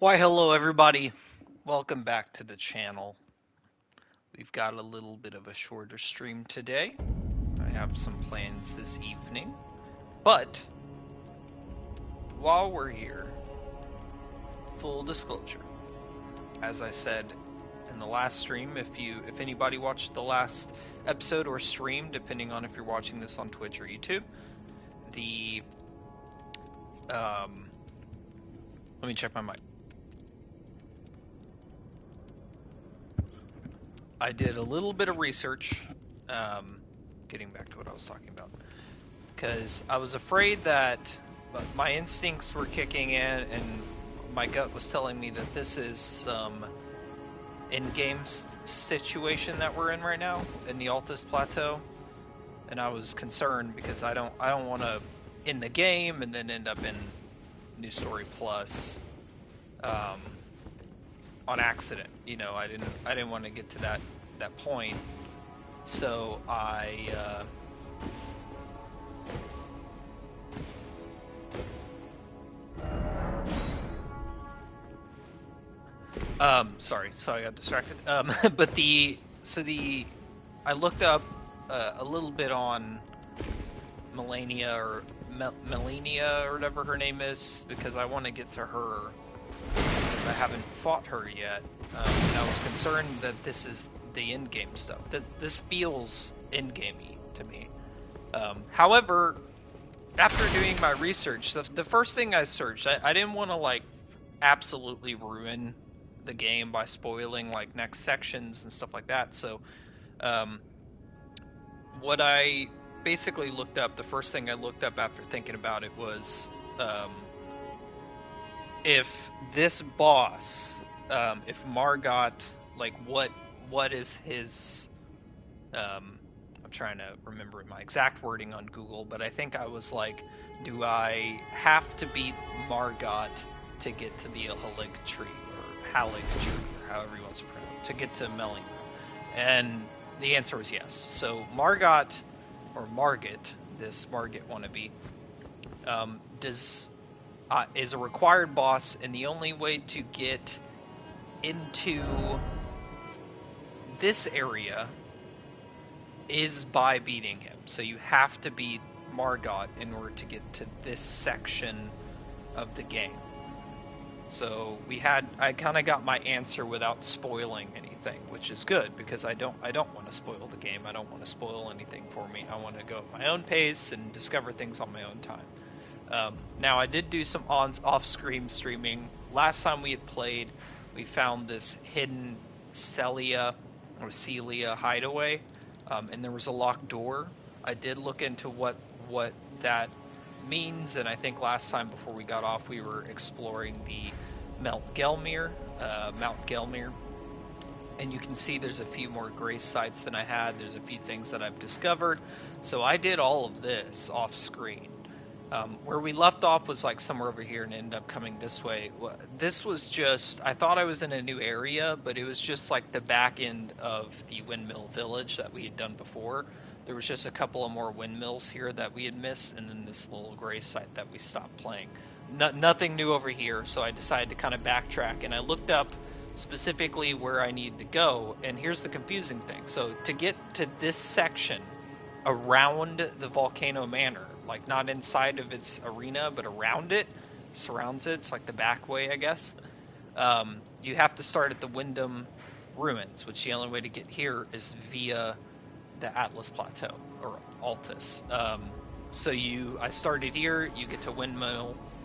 Why, hello everybody. Welcome back to the channel. We've got a little bit of a shorter stream today. I have some plans this evening. But while we're here, full disclosure. As I said in the last stream, if anybody watched the last episode or stream, depending on if you're watching this on Twitch or YouTube, let me check my mic. I did a little bit of research, getting back to what I was talking about, because I was afraid that my instincts were kicking in and my gut was telling me that this is some in-game situation that we're in right now in the Altus Plateau, and I was concerned because I don't want to end the game and then end up in New Story Plus on accident. You know, I didn't want to get to that point, so sorry, so I got distracted. But I looked up a little bit on Melania or whatever her name is, because I want to get to her. I haven't fought her yet, and I was concerned that this is the in-game stuff. That this feels in-gamey to me. However, after doing my research, the first thing I searched, I didn't want to like absolutely ruin the game by spoiling like next sections and stuff like that. So, what I basically looked up, the first thing I looked up after thinking about it was if this boss, if Margott, like what is his, I'm trying to remember my exact wording on Google, but I think I was like, do I have to beat Margott to get to the Halig tree, or Halig tree, or however you want to pronounce it, to get to Melling? And the answer was yes. So Margott, or Margott, this Margott wannabe, is a required boss, and the only way to get into this area is by beating him. So you have to beat Margott in order to get to this section of the game. So I kind of got my answer without spoiling anything, which is good, because I don't want to spoil the game. I don't want to spoil anything for me. I want to go at my own pace and discover things on my own time. Now, I did do some off-screen streaming. Last time we had played, we found this hidden Celia hideaway, and there was a locked door. I did look into what that means, and I think last time before we got off, we were exploring the Mount Gelmir, and you can see there's a few more grace sites than I had. There's a few things that I've discovered, so I did all of this off-screen. Where we left off was like somewhere over here and ended up coming this way. This was just, I thought I was in a new area, but it was just like the back end of the windmill village that we had done before. There was just a couple of more windmills here that we had missed, and then this little gray site that we stopped playing. Nothing new over here, so I decided to kind of backtrack, and I looked up specifically where I needed to go, and here's the confusing thing. So to get to this section around the Volcano Manor, like not inside of its arena, but around it, surrounds it, it's like the back way, I guess, you have to start at the Wyndham Ruins, which the only way to get here is via the Atlas Plateau, or Altus. So I started here, you get to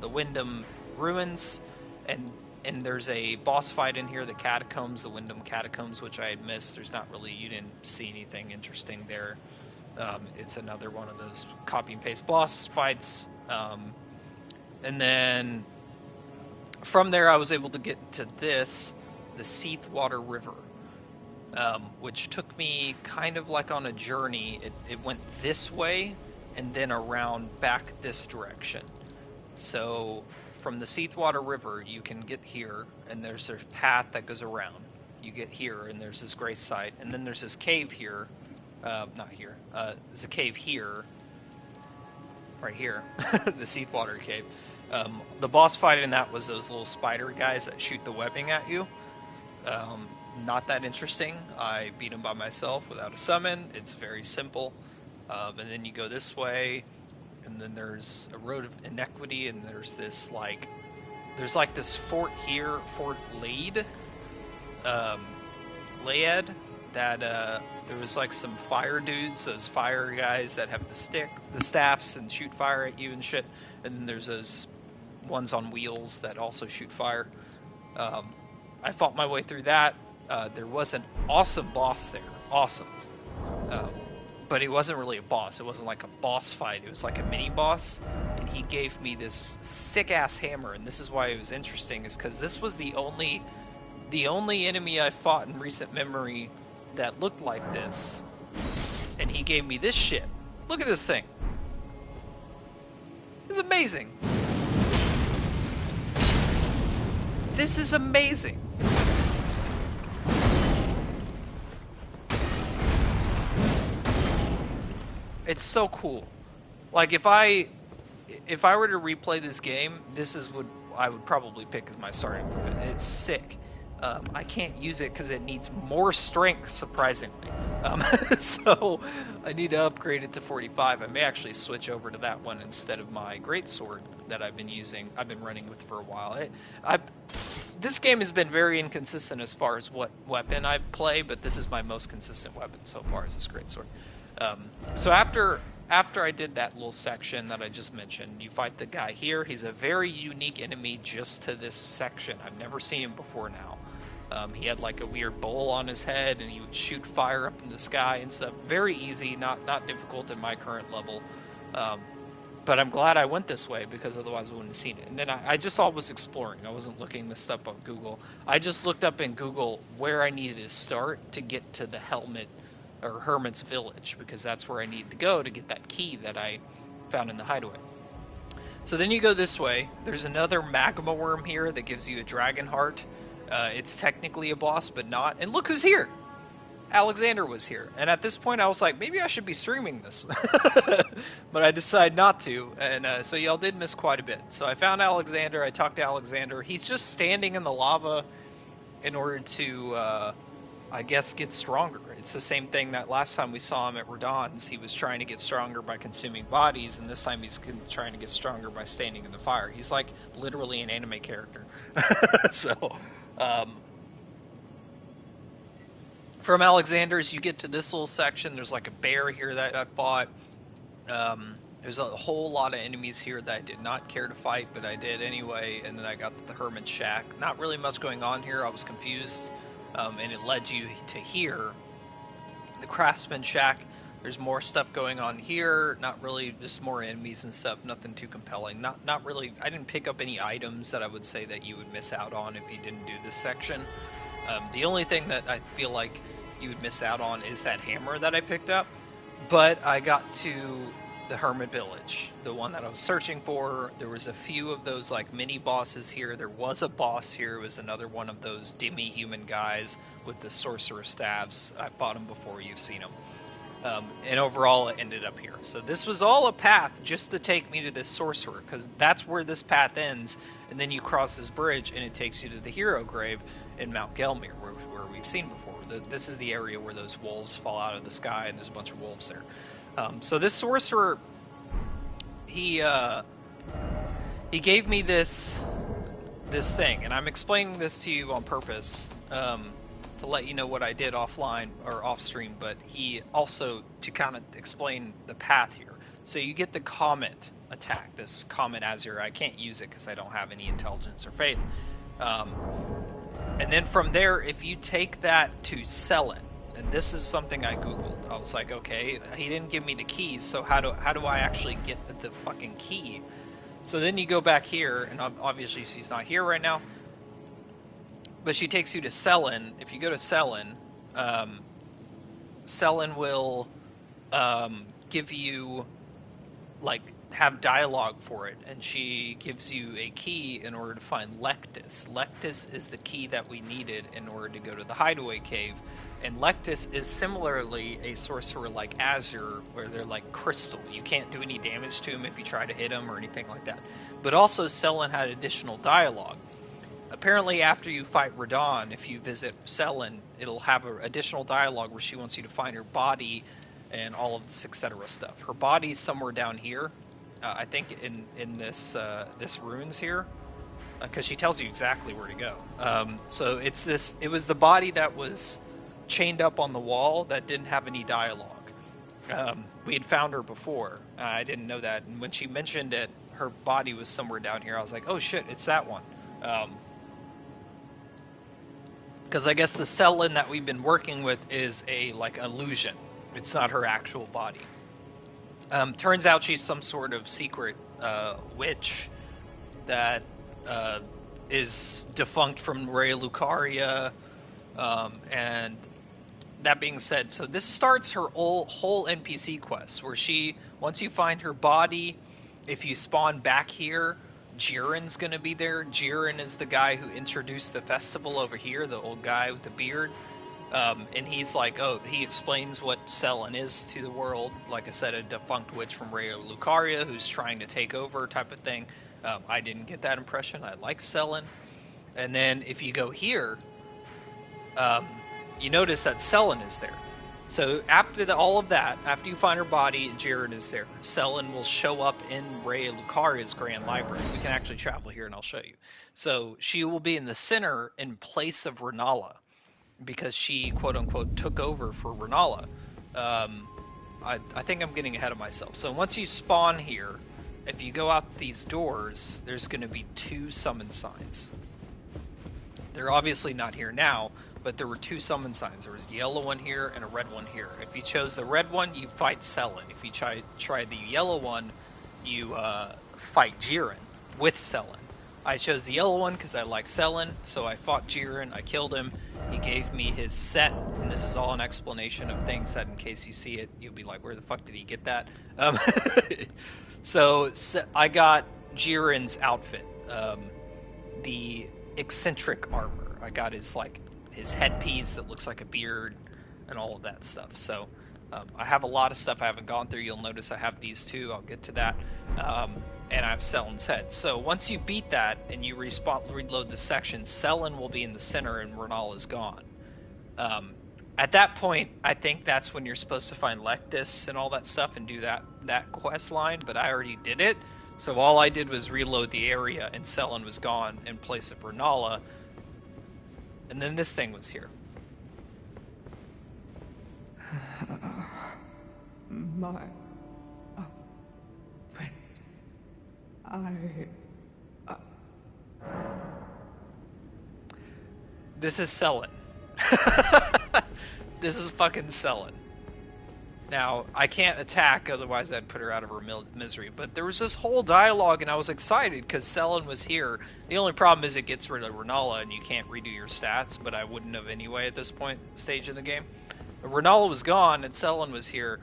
the Wyndham Ruins, and there's a boss fight in here, the Catacombs, the Wyndham Catacombs, which I had missed. You didn't see anything interesting there. It's another one of those copy and paste boss fights. And then from there I was able to get to the Seathwater River, which took me kind of like on a journey. It went this way and then around back this direction. So from the Seathwater River you can get here, and there's a path that goes around. You get here and there's this grace site, and then there's this cave here. Not here. There's a cave here. Right here. The Seathwater Cave. The boss fight in that was those little spider guys that shoot the webbing at you. Not that interesting. I beat him by myself without a summon. It's very simple. And then you go this way, and then there's a road of inequity, and there's this there's this fort here, Fort Lade, Laed, that there was like some fire dudes, those fire guys that have the staffs and shoot fire at you and shit. And then there's those ones on wheels that also shoot fire. I fought my way through that. There was an awesome boss there. Awesome. But it wasn't really a boss. It wasn't like a boss fight. It was like a mini boss. And he gave me this sick ass hammer. And this is why it was interesting, is because this was the only enemy I fought in recent memory that looked like this. And he gave me this shit. Look at this thing. It's amazing. This is amazing. It's so cool. Like if I were to replay this game, this is what I would probably pick as my starting weapon. It's sick. I can't use it because it needs more strength, surprisingly. So I need to upgrade it to 45. I may actually switch over to that one instead of my greatsword that I've been using. I've been running with for a while. This game has been very inconsistent as far as what weapon I play, but this is my most consistent weapon so far, is this greatsword. So after I did that little section that I just mentioned, you fight the guy here. He's a very unique enemy just to this section. I've never seen him before now. He had like a weird bowl on his head, and he would shoot fire up in the sky and stuff. Very easy, not difficult in my current level. But I'm glad I went this way, because otherwise I wouldn't have seen it. And then I just was exploring. I wasn't looking this stuff up on Google. I just looked up in Google where I needed to start to get to the Hermit's village, because that's where I need to go to get that key that I found in the hideaway. So then you go this way. There's another magma worm here that gives you a dragon heart. It's technically a boss, but not. And look who's here! Alexander was here. And at this point I was like, maybe I should be streaming this. But I decided not to, and so y'all did miss quite a bit. So I found Alexander, I talked to Alexander. He's just standing in the lava in order to I guess get stronger. It's the same thing that last time we saw him at Radon's. He was trying to get stronger by consuming bodies, and this time he's trying to get stronger by standing in the fire. He's like literally an anime character. So from Alexander's, you get to this little section. There's like a bear here that I fought. There's a whole lot of enemies here that I did not care to fight, but I did anyway. And then I got to the Hermit's Shack. Not really much going on here. I was confused. And it led you to here, the Craftsman Shack. There's more stuff going on here. Not really, just more enemies and stuff. Nothing too compelling. Not really. I didn't pick up any items that I would say that you would miss out on if you didn't do this section. The only thing that I feel like you would miss out on is that hammer that I picked up. But I got to the Hermit Village, the one that I was searching for. There was a few of those like mini bosses here. There was a boss here. It was another one of those demi-human guys with the sorcerer staves. I fought him before. You've seen him. And overall, it ended up here. So this was all a path just to take me to this sorcerer, because that's where this path ends. And then you cross this bridge, and it takes you to the hero grave in Mount Gelmir, where we've seen before. This is the area where those wolves fall out of the sky, and there's a bunch of wolves there. So this sorcerer, he gave me this thing, and I'm explaining this to you on purpose to let you know what I did offline or off stream, but he also to kind of explain the path here. So you get the Comet attack, this Comet Azure. I can't use it because I don't have any intelligence or faith. And then from there, if you take that to Selin, and this is something I googled. I was like, okay, he didn't give me the keys, so how do I actually get the fucking key? So then you go back here, and obviously she's not here right now, but she takes you to Selin. If you go to Selin, Selin will give you like have dialogue for it, and she gives you a key in order to find Lectus. Lectus is the key that we needed in order to go to the hideaway cave, and Lectus is similarly a sorcerer like Azure, where they're like crystal. You can't do any damage to them if you try to hit them or anything like that. But also, Selen had additional dialogue. Apparently, after you fight Radon, if you visit Selen, it'll have an additional dialogue where she wants you to find her body and all of this etc. stuff. Her body's somewhere down here. I think in this ruins here, because she tells you exactly where to go. So it's this. It was the body that was chained up on the wall that didn't have any dialogue. We had found her before. I didn't know that, and when she mentioned it, her body was somewhere down here. I was like, oh shit, it's that one. Because I guess the Selen that we've been working with is a like illusion. It's not her actual body. Turns out she's some sort of secret witch that is defunct from Raya Lucaria. And that being said, so this starts her whole NPC quest, where once you find her body, if you spawn back here, Jiren's going to be there. Jiren is the guy who introduced the festival over here, the old guy with the beard. And he's like, he explains what Selen is to the world. Like I said, a defunct witch from Raya Lucaria who's trying to take over type of thing. I didn't get that impression. I like Selen. And then if you go here, you notice that Selen is there. So after all of that, after you find her body, Jiren is there. Selen will show up in Raya Lucaria's Grand Library. We can actually travel here and I'll show you. So she will be in the center in place of Renala, because she, quote-unquote, took over for Renala. I think I'm getting ahead of myself. So once you spawn here, if you go out these doors, there's going to be 2 summon signs. They're obviously not here now, but there were 2 summon signs. There was a yellow one here and a red one here. If you chose the red one, you fight Selen. If you try the yellow one, you fight Jiren with Selen. I chose the yellow one because I like Selen, so I fought Jiren, I killed him, he gave me his set, and this is all an explanation of things that in case you see it, you'll be like, where the fuck did he get that? So I got Jiren's outfit, the eccentric armor. I got his headpiece that looks like a beard and all of that stuff. So I have a lot of stuff I haven't gone through. You'll notice I have these 2, I'll get to that. And I have Selen's head. So once you beat that and you reload the section, Selen will be in the center and Renal is gone. At that point, I think that's when you're supposed to find Lectus and all that stuff and do that quest line, but I already did it. So all I did was reload the area and Selen was gone in place of Renala. And then this thing was here. My This is Selen. This is fucking Selen. Now, I can't attack, otherwise I'd put her out of her misery. But there was this whole dialogue, and I was excited because Selen was here. The only problem is it gets rid of Renala, and you can't redo your stats, but I wouldn't have anyway at this stage in the game. But Renala was gone, and Selen was here.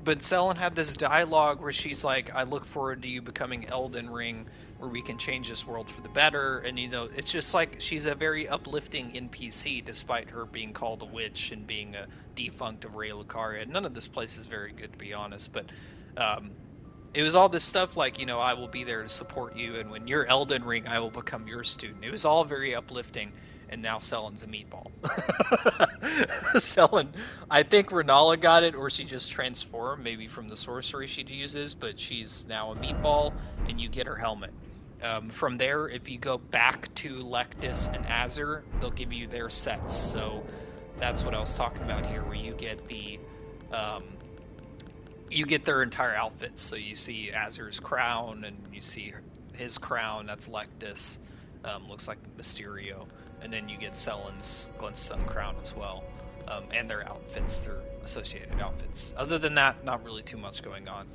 But Selen had this dialogue where she's like, I look forward to you becoming Elden Ring, where we can change this world for the better. And, it's just like she's a very uplifting NPC, despite her being called a witch and being a defunct of Raya Lucaria. None of this place is very good, to be honest. But it was all this stuff like, I will be there to support you. And when you're Elden Ring, I will become your student. It was all very uplifting. And now Selen's a meatball. Selen, I think Renala got it, or she just transformed, maybe from the sorcery she uses, but she's now a meatball, and you get her helmet. From there, if you go back to Lectus and Azure, they'll give you their sets. So that's what I was talking about here, where you get their entire outfits. So you see Azure's crown, and you see his crown, that's Lectus. Looks like Mysterio. And then you get Selen's Glintstone crown as well, and their outfits, their associated outfits. Other than that, not really too much going on.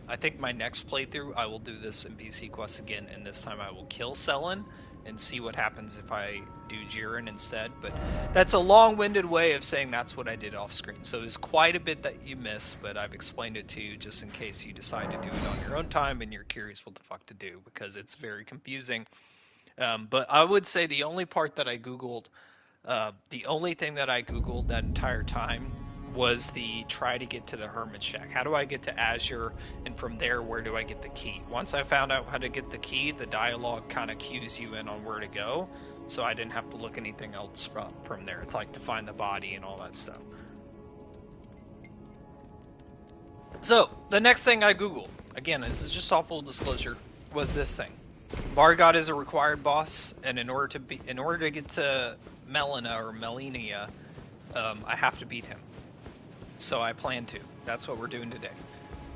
I think my next playthrough, I will do this NPC quest again, and this time I will kill Selen, and see what happens if I do Jiren instead. But that's a long-winded way of saying that's what I did off screen. So there's quite a bit that you missed, but I've explained it to you just in case you decide to do it on your own time and you're curious what the fuck to do, because it's very confusing. But I would say the only part that I Googled, the only thing that I Googled that entire time was the try to get to the Hermit Shack. How do I get to Azure? And from there, where do I get the key? Once I found out how to get the key, the dialogue kind of cues you in on where to go. So I didn't have to look anything else from there. It's like to find the body and all that stuff. So the next thing I Googled, again, this is just all full disclosure, was this thing. Margott is a required boss, and in order to get to Melina or Melinia, I have to beat him. So I plan to. That's what we're doing today.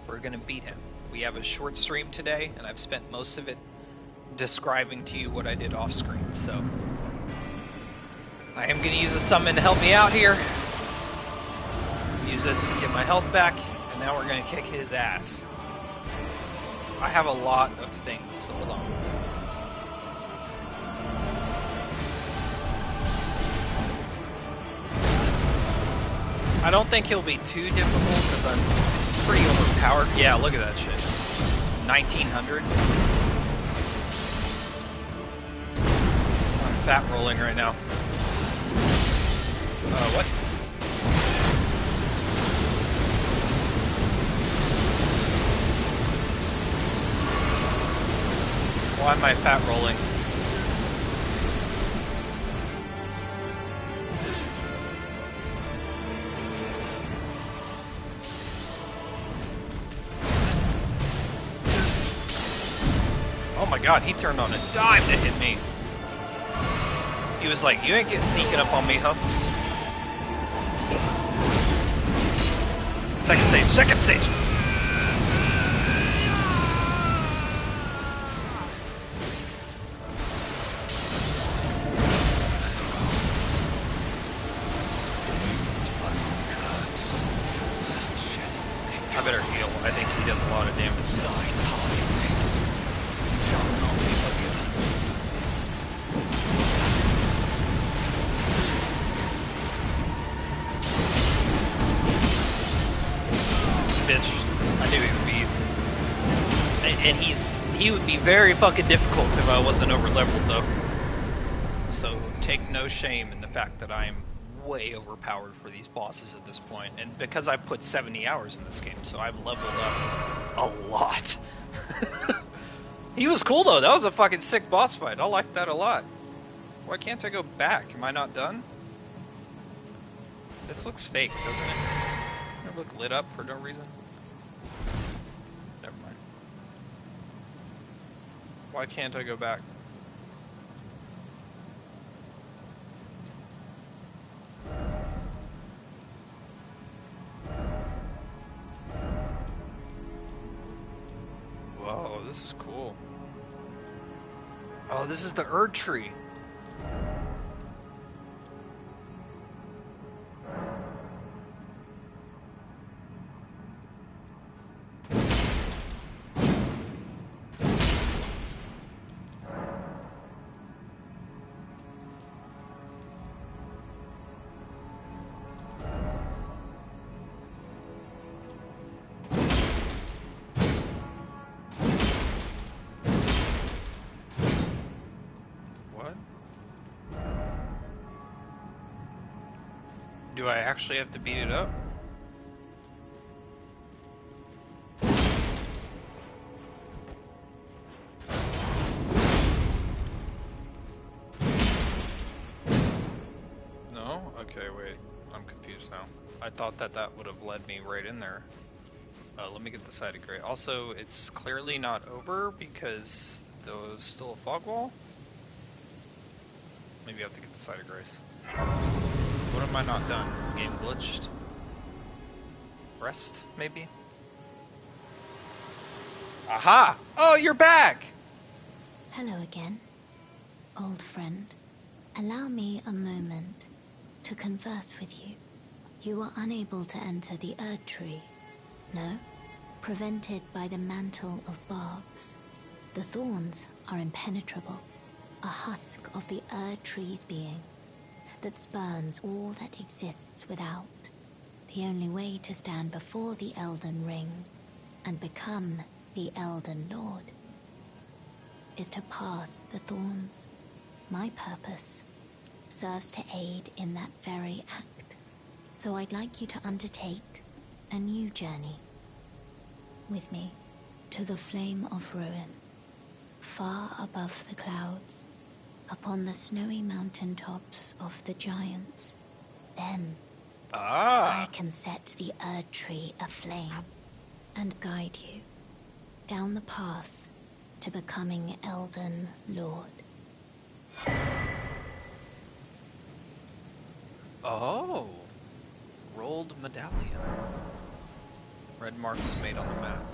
We're gonna beat him. We have a short stream today, and I've spent most of it describing to you what I did off screen. So I am gonna use a summon to help me out here. Use this to get my health back, and now we're gonna kick his ass. I have a lot of things, so hold on. I don't think he'll be too difficult because I'm pretty overpowered. Yeah, look at that shit. 1900. I'm fat rolling right now. What? Why am I fat rolling? Oh my god, he turned on a dime to hit me. He was like, you ain't getting sneaking up on me, huh? Second stage, second stage! I better heal. I think he does a lot of damage. Bitch. I knew he would be. And he would be very fucking difficult if I wasn't over leveled though. So take no shame in the fact that I am way overpowered for these bosses at this point, and because I put 70 hours in this game, so I've leveled up a lot. He was cool though. That was a fucking sick boss fight. I liked that a lot. Why can't I go back? Am I not done? This looks fake, doesn't it? It look lit up for no reason. Never mind. Why can't I go back? Whoa, this is cool. Oh, this is the Erd tree. Do I actually have to beat it up? No? Okay, wait. I'm confused now. I thought that would have led me right in there. Let me get the side of gray. Also, it's clearly not over because there was still a fog wall. Maybe I have to get the side of grace. What am I not done? Is the game glitched? Rest, maybe? Aha! Oh, you're back! Hello again, old friend. Allow me a moment to converse with you. You are unable to enter the Erd tree, no? Prevented by the mantle of barbs. The thorns are impenetrable. a husk of the Erd tree's being that spurns all that exists without. The only way to stand before the Elden Ring and become the Elden Lord is to pass the thorns. My purpose serves to aid in that very act. So I'd like you to undertake a new journey with me to the Flame of Ruin, far above the clouds, upon the snowy mountaintops of the giants. Then I can set the Erd tree aflame and guide you down the path to becoming Elden Lord. Oh, rolled medallion. Red mark was made on the map.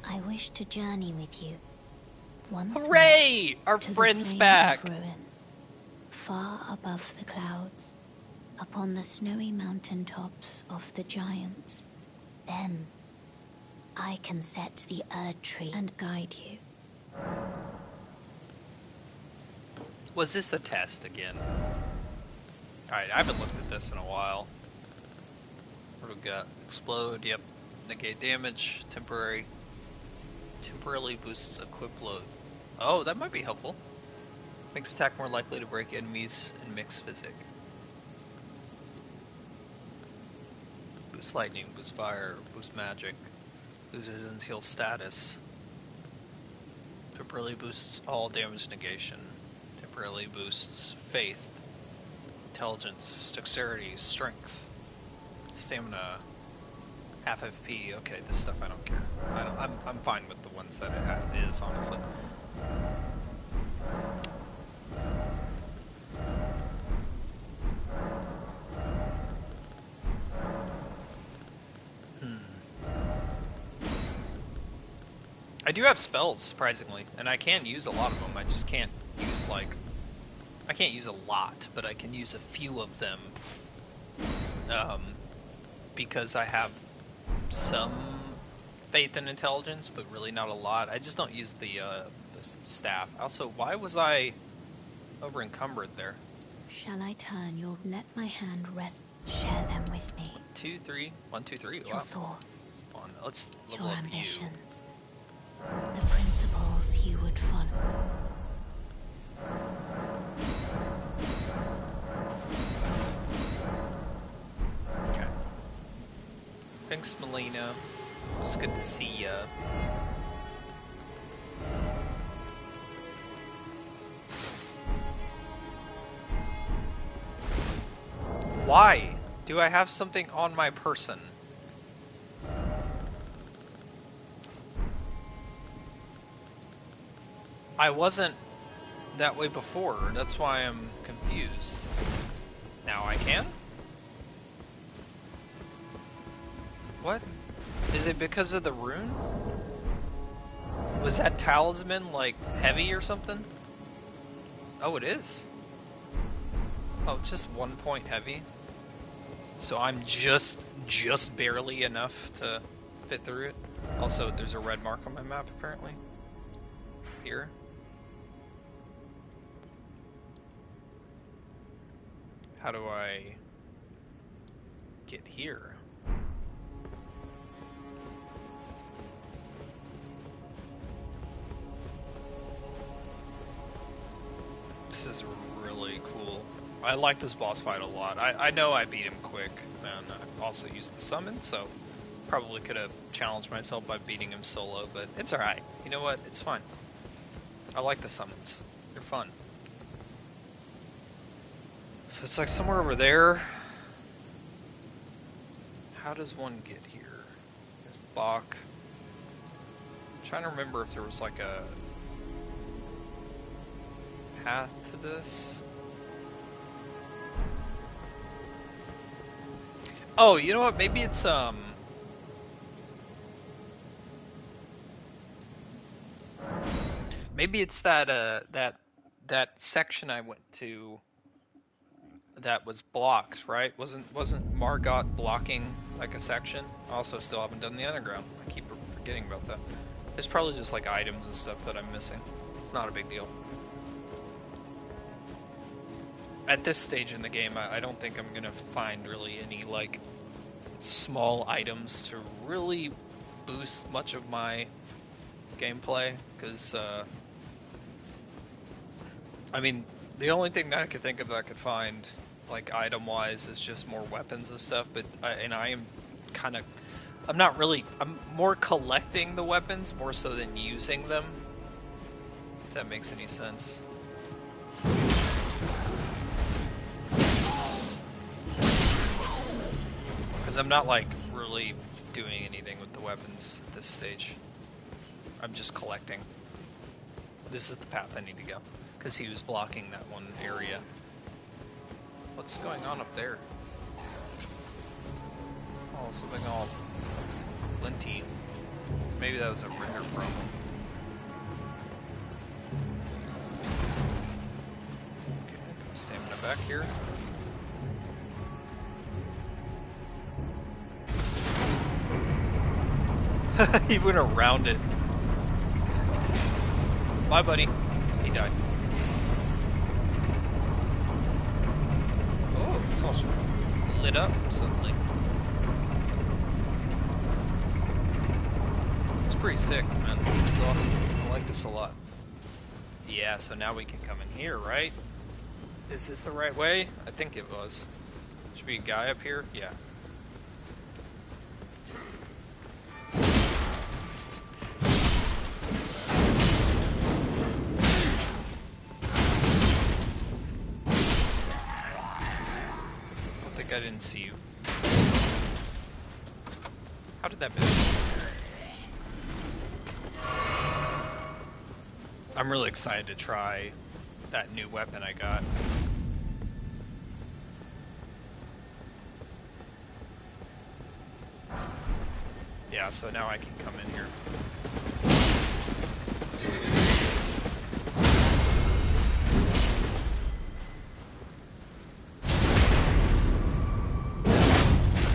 I wish to journey with you once Hooray! more Our to friend's the Flame back. of Ruin, far above the clouds, upon the snowy mountaintops of the giants. Then I can set the Erd tree and guide you. Was this a test again? Alright, I haven't looked at this in a while. What do we got? Explode, yep. Negate damage, temporarily boosts equip load. Oh, that might be helpful. Makes attack more likely to break enemies and mix physic. Boost lightning, boost fire, boost magic. Boost resistance, heal status. Temporarily boosts all damage negation. Temporarily boosts faith, intelligence, dexterity, strength, stamina, half FP. Okay, this stuff I don't care. I'm fine with the ones that it is, honestly. I do have spells, surprisingly, and I can use a lot of them. I just can't use, like... I can't use a lot, but I can use a few of them. Because I have some faith and intelligence, but really not a lot. I just don't use the staff. Also, why was I over encumbered there? Shall I turn your... Let my hand rest. Share them with me. 1, 2, 3. 1, 2, 3. Your Wow. thoughts. Let's level Your up you. ambitions. The principles you would follow. Okay. Thanks, Melina. It's good to see ya. Why do I have something on my person? I wasn't that way before, that's why I'm confused. Now I can? What? Is it because of the rune? Was that talisman, like, heavy or something? Oh, it is? Oh, it's just 1 point heavy? So I'm just barely enough to fit through it? Also, there's a red mark on my map, apparently. Here. How do I get here? This is really cool. I like this boss fight a lot. I know I beat him quick, and I also used the summon, so probably could have challenged myself by beating him solo, but it's alright. You know what? It's fun. I like the summons. They're fun. So it's like somewhere over there. How does one get here? There's Bach. I'm trying to remember if there was like a path to this. Oh, you know what? Maybe it's maybe it's that that section I went to that was blocked, right? Wasn't Margott blocking like a section? Also, still haven't done the underground. I keep forgetting about that. There's probably just like items and stuff that I'm missing. It's not a big deal. At this stage in the game, I don't think I'm gonna find really any, like, small items to really boost much of my gameplay, because, I mean, the only thing that I could think of that I could find, like, item-wise, is just more weapons and stuff, but I am kind of, I'm more collecting the weapons more so than using them, if that makes any sense. Because I'm not, like, really doing anything with the weapons at this stage. I'm just collecting. This is the path I need to go, because he was blocking that one area. What's going on up there? Oh, something all flinty. Maybe that was a render problem. Okay, stamina back here. He went around it. Bye, buddy. He died. Oh, it's also lit up suddenly. It's pretty sick, man. It's awesome. I like this a lot. Yeah, so now we can come in here, right? Is this the right way? I think it was. Should be a guy up here? Yeah. I didn't see you. How did that miss? I'm really excited to try that new weapon I got. Yeah, so now I can come in here.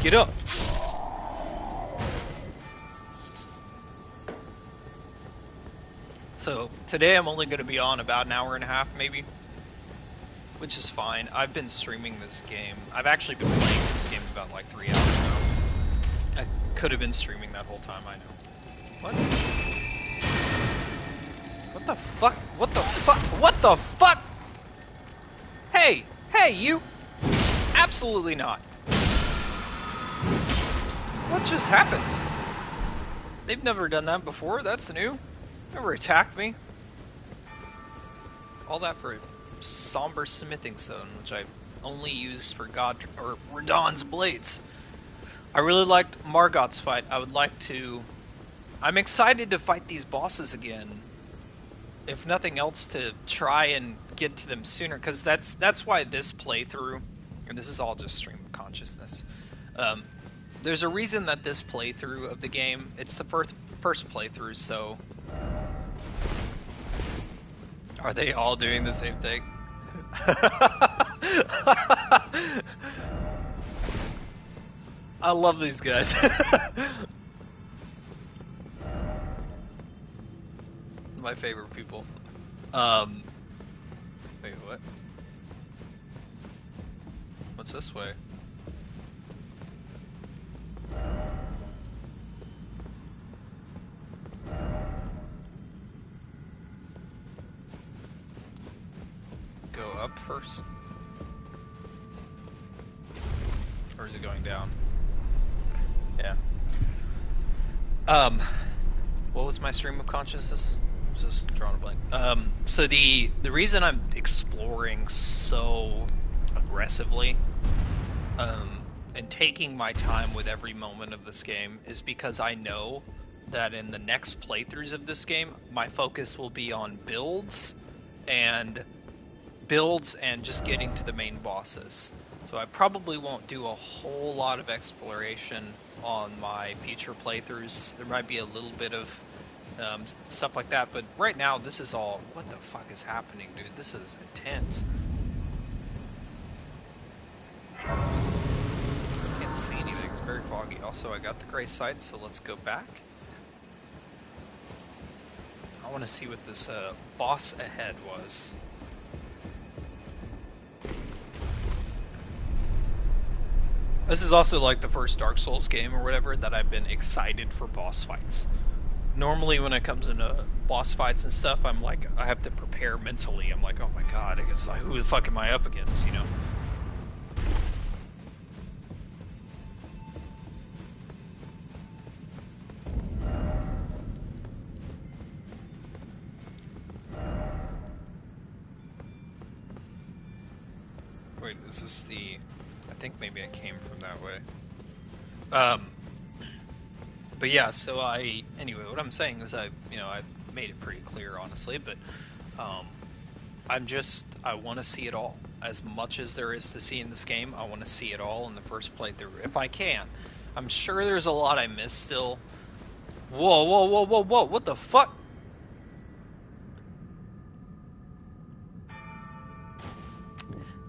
Get up! So, today I'm only going to be on about an hour and a half, maybe. Which is fine. I've been streaming this game. I've actually been playing this game about like 3 hours now. I could have been streaming that whole time, I know. What? What the fuck? What the fuck? What the fuck? Hey! Hey, you! Absolutely not. What just happened? They've never done that before. That's new. Never attacked me. All that for a somber smithing stone, which I only use for Radahn's blades. I really liked Margott's fight. I would like to. I'm excited to fight these bosses again. If nothing else, to try and get to them sooner, because that's why this playthrough, and this is all just stream of consciousness. There's a reason that this playthrough of the game, it's the first playthrough, so... Are they all doing the same thing? I love these guys. My favorite people. Wait, what? What's this way? Go up first? Or is it going down? Yeah. What was my stream of consciousness? Just drawing a blank. So the reason I'm exploring so aggressively, and taking my time with every moment of this game is because I know that in the next playthroughs of this game, my focus will be on builds and just getting to the main bosses. So I probably won't do a whole lot of exploration on my future playthroughs. There might be a little bit of stuff like that, but right now this is all, what the fuck is happening, dude? This is intense. I can't see anything, it's very foggy. Also, I got the gray sight, so let's go back. I want to see what this boss ahead was. This is also like the first Dark Souls game or whatever that I've been excited for boss fights. Normally when it comes into boss fights and stuff, I'm like, I have to prepare mentally. I'm like, oh my god, it's like, who the fuck am I up against, you know? Wait, is this the... I think maybe I came from that way. But yeah, so anyway, what I'm saying is I made it pretty clear, honestly, but, I want to see it all. As much as there is to see in this game, I want to see it all in the first playthrough, if I can. I'm sure there's a lot I missed still. Whoa, whoa, whoa, whoa, whoa, what the fuck?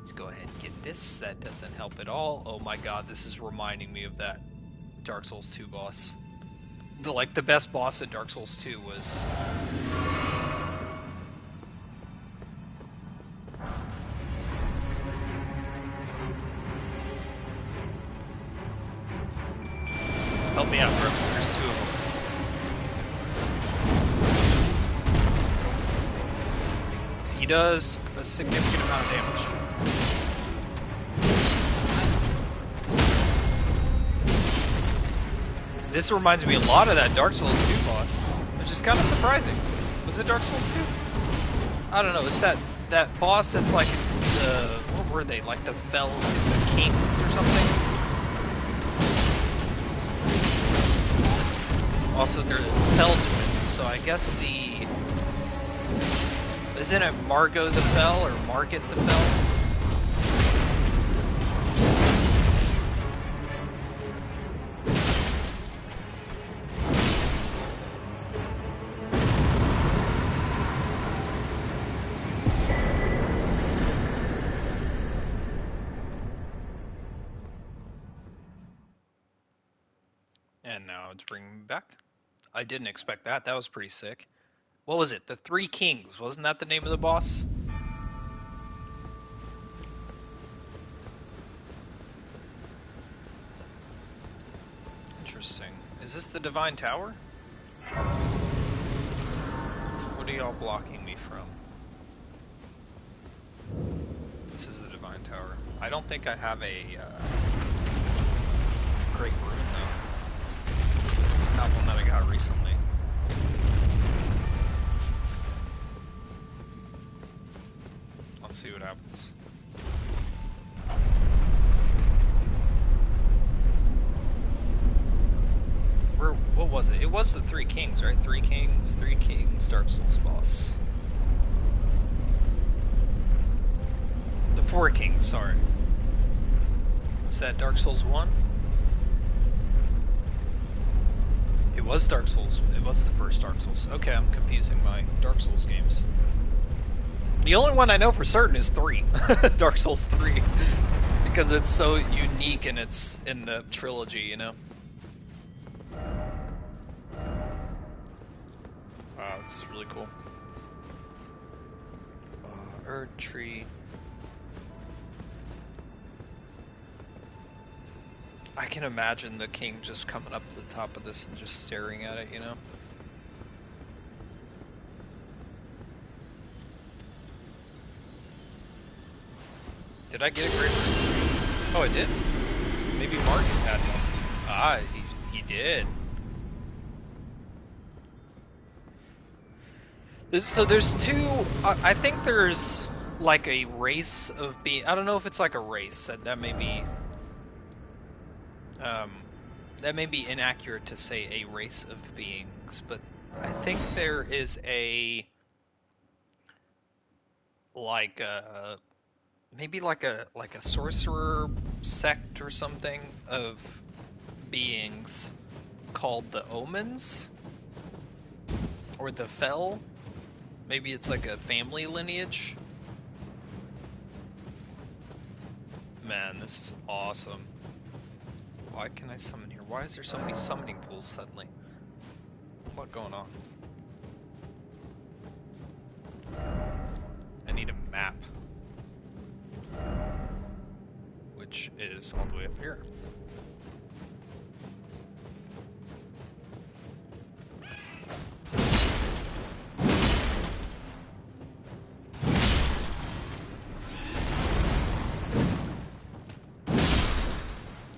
Let's go ahead and get this. That doesn't help at all. Oh my god, this is reminding me of that Dark Souls 2 boss. The best boss at Dark Souls 2 was... Help me out, bro. There's two of them. He does a significant amount of damage. This reminds me a lot of that Dark Souls 2 boss, which is kind of surprising. Was it Dark Souls 2? I don't know, it's that boss that's like the... What were they? Like the Kings or something? Also, they're Fell twins, so I guess the... Isn't it Margott the Fell or Margott the Fell? And now it's bringing me back. I didn't expect that. That was pretty sick. What was it? The Three Kings. Wasn't that the name of the boss? Interesting. Is this the Divine Tower? What are y'all blocking me from? This is the Divine Tower. I don't think I have a great rune though. Not one that I got recently. Let's see what happens. What was it? It was the Three Kings, right? Three Kings, Dark Souls boss. The Four Kings, sorry. Was that Dark Souls 1? It was Dark Souls. It was the first Dark Souls. Okay, I'm confusing my Dark Souls games. The only one I know for certain is 3. Dark Souls 3. Because it's so unique and it's in the trilogy, you know? Wow, this is really cool. Erd tree. I can imagine the king just coming up to the top of this and just staring at it, you know? Did I get a great rune? Oh, I did? Maybe Margott had one. Ah, he did. So there's two, I think there's like a race of being, I don't know if it's like a race, that may be inaccurate to say a race of beings, but I think there is a, like a, maybe like a sorcerer sect or something of beings called the Omens, or the Fell. Maybe it's like a family lineage. Man, this is awesome. Why can I summon here? Why is there so many summoning pools suddenly? What's going on? which is all the way up here.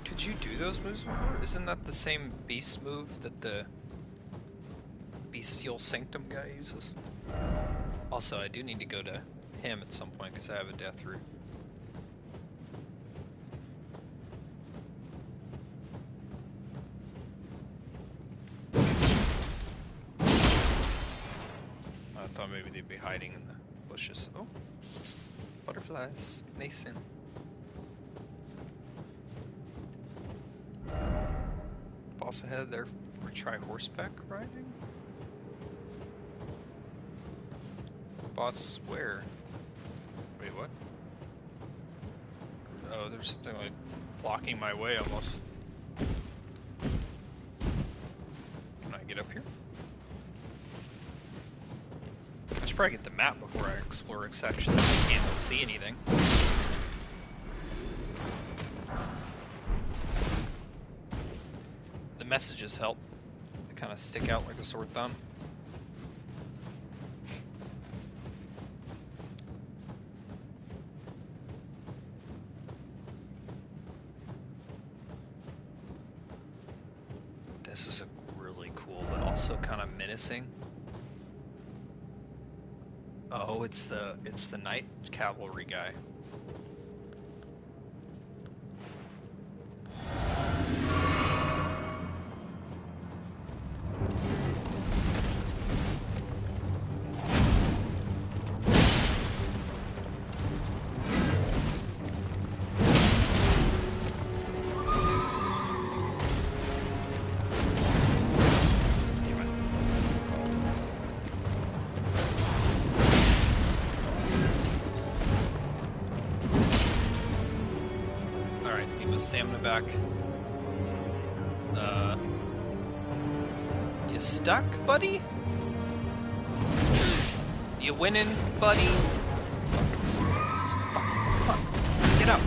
Could you do those moves before? Isn't that the same beast move that the Bestial Sanctum guy uses? Also, I do need to go to him at some point because I have a death route. I thought maybe they'd be hiding in the bushes. Oh, butterflies. Nascent. Boss ahead there. Try horseback riding? Boss where? Wait, what? Oh, there's something like blocking my way almost. Can I get up here? I should probably get the map before I explore a section that I can't see anything. The messages help. They kind of stick out like a sore thumb. This is a really cool, but also kind of menacing. Oh, it's the night cavalry guy. Stamina back. You stuck, buddy? You winning, buddy? Get up.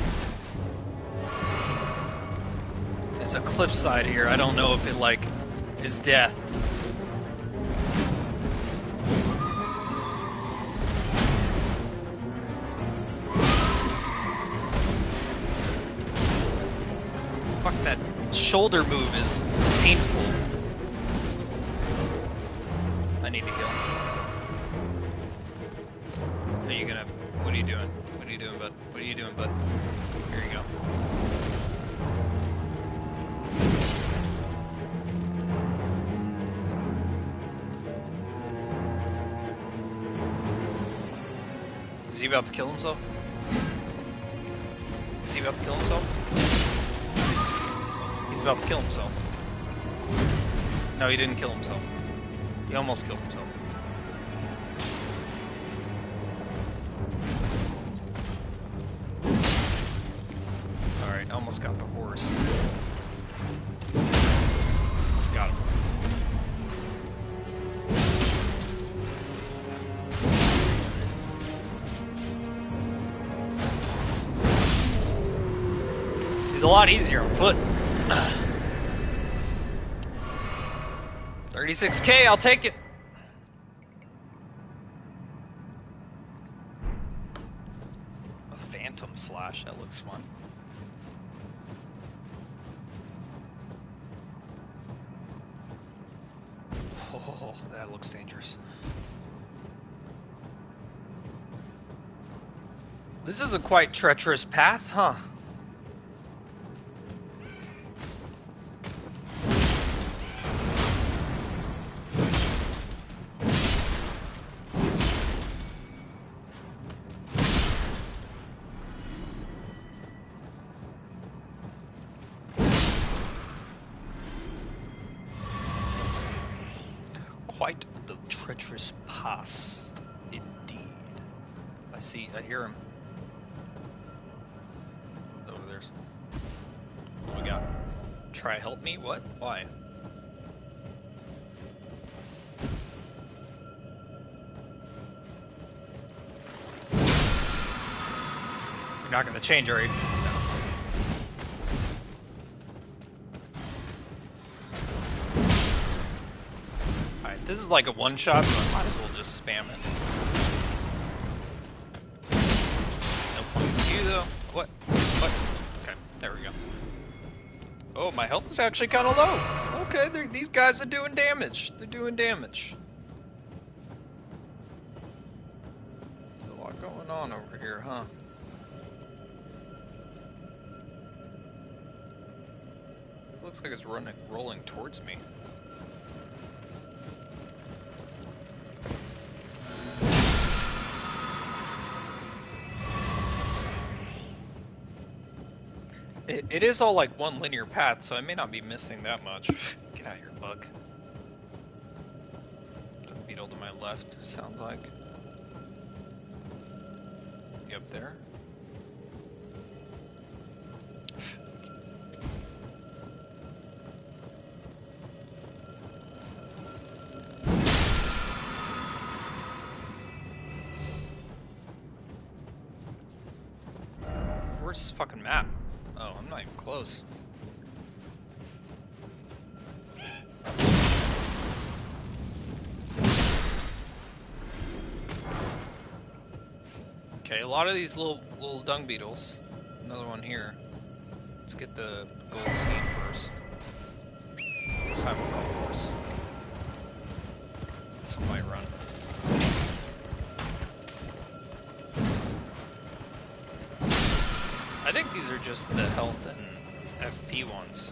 There's a cliffside here. I don't know if it, like, is death. That shoulder move is painful. I need to heal. Are you gonna... What are you doing? What are you doing, bud? What are you doing, bud? Here you go. Is he about to kill himself? Is he about to kill himself? He's about to kill himself. No, he didn't kill himself. He almost killed himself. Alright, almost got the horse. Got him. He's a lot easier on foot. 36K, I'll take it. A phantom slash, that looks fun. Oh, that looks dangerous. This is a quite treacherous path, huh? Quite the treacherous pass, indeed. I hear him. Over there. What do we got? Try help me? What? Why? You're not gonna change, are you? No. This is like a one-shot, so I might as well just spam it. No point in you, though. What? What? Okay, there we go. Oh, my health is actually kind of low. Okay, these guys are doing damage. They're doing damage. There's a lot going on over here, huh? It looks like it's rolling towards me. It is all like one linear path, so I may not be missing that much. Get out of here, bug. Beetle to my left, sounds like. You up there? Where's this fucking map? Oh, I'm not even close. Okay, a lot of these little dung beetles. Another one here. Let's get the gold seed first. This time we'll go horse. This one might run. I think these are just the health and FP ones.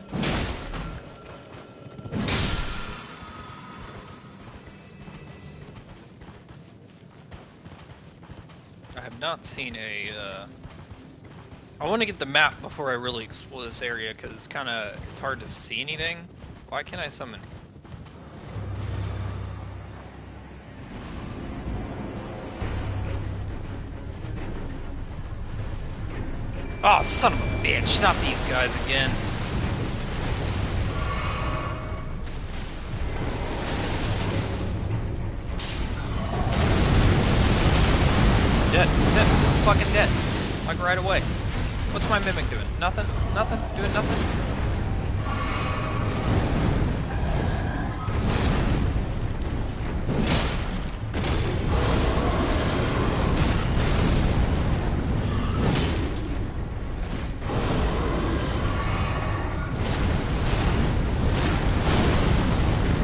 I have not seen a, I want to get the map before I really explore this area, because it's hard to see anything. Why can't I summon? Oh, son of a bitch, not these guys again. Dead, fucking dead. Like right away. What's my mimic doing? Nothing, doing nothing.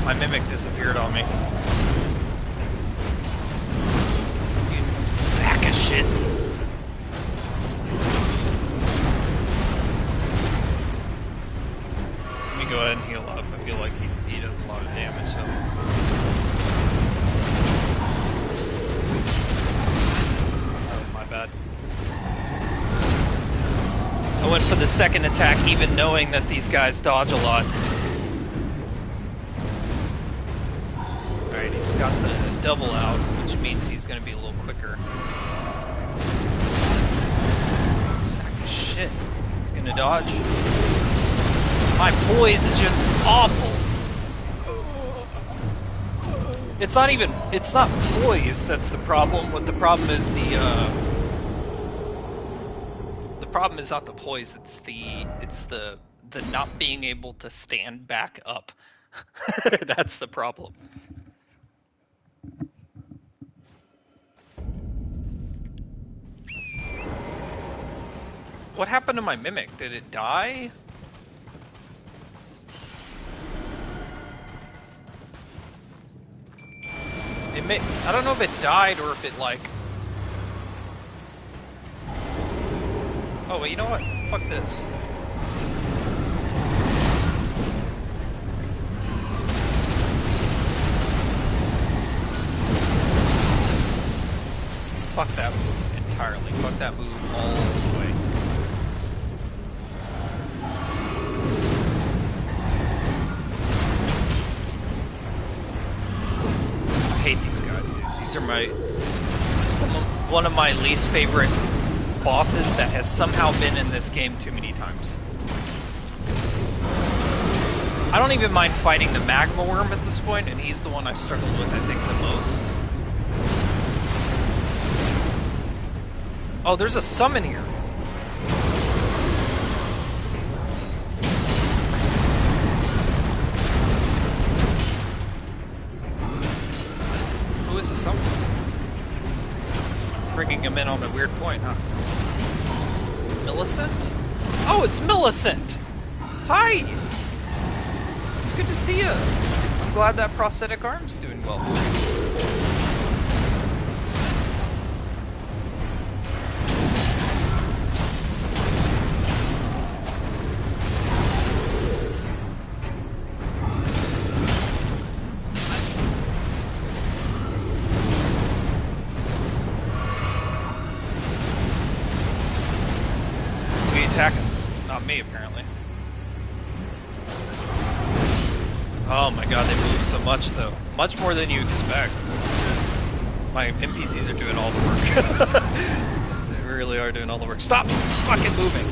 My mimic disappeared on me. You sack of shit. Let me go ahead and heal up. I feel like he does a lot of damage, so. That was my bad. I went for the second attack even knowing that these guys dodge a lot. Alright, he's got the double out, which means he's gonna be a little quicker. Sack of shit. He's gonna dodge. My poise is just awful. It's not poise that's the problem. What the problem is the problem is not the poise, it's the not being able to stand back up. That's the problem. What happened to my mimic? Did it die? I don't know if it died or if it like... Oh, wait, you know what? Fuck this. Fuck that move entirely. Fuck that move all the way. I hate these guys, dude. These are one of my least favorite bosses that has somehow been in this game too many times. I don't even mind fighting the magma worm at this point, and he's the one I've struggled with, I think, the most. Oh, there's a summon here. bringing him in on a weird point, huh? Millicent? Oh, it's Millicent! Hi! It's good to see you. I'm glad that prosthetic arm's doing well. Not me, apparently. Oh my god, they move so much, though. Much more than you expect. My NPCs are doing all the work. They really are doing all the work. Stop fucking moving!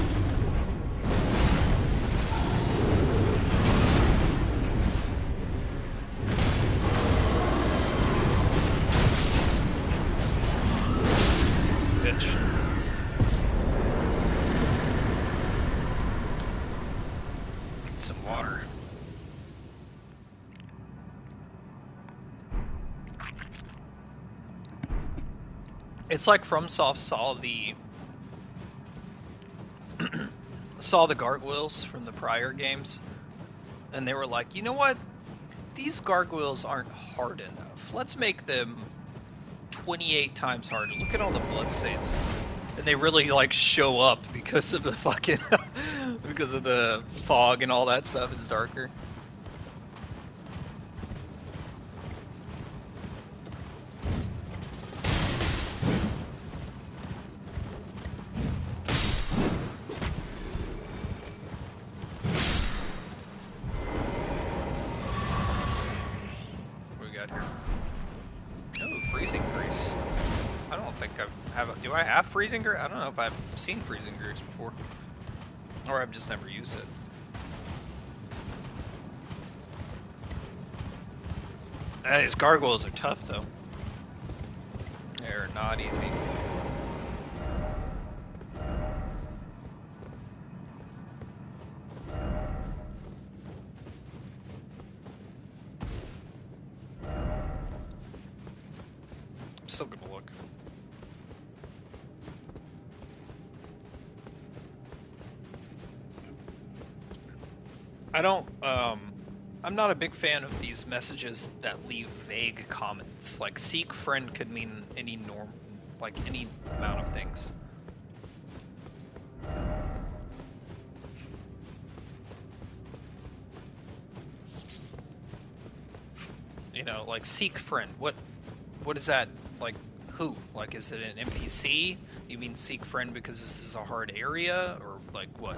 Bitch. Some water. It's like FromSoft saw the gargoyles from the prior games, and they were like, you know what? These gargoyles aren't hard enough. Let's make them 28 times harder. Look at all the bloodstains. And they really like show up because of the fucking because of the fog and all that stuff. It's darker. What we got here? Oh, freezing grease. I don't think do I have freezing grease? I don't know if I've seen freezing grease before. Or I've just never used it. These gargoyles are tough, though. They're not easy. I'm still gonna look. I'm not a big fan of these messages that leave vague comments. Like, seek friend could mean any any amount of things. You know, like, seek friend. What is that? Like, who? Like, is it an NPC? You mean seek friend because this is a hard area? Or, like, what?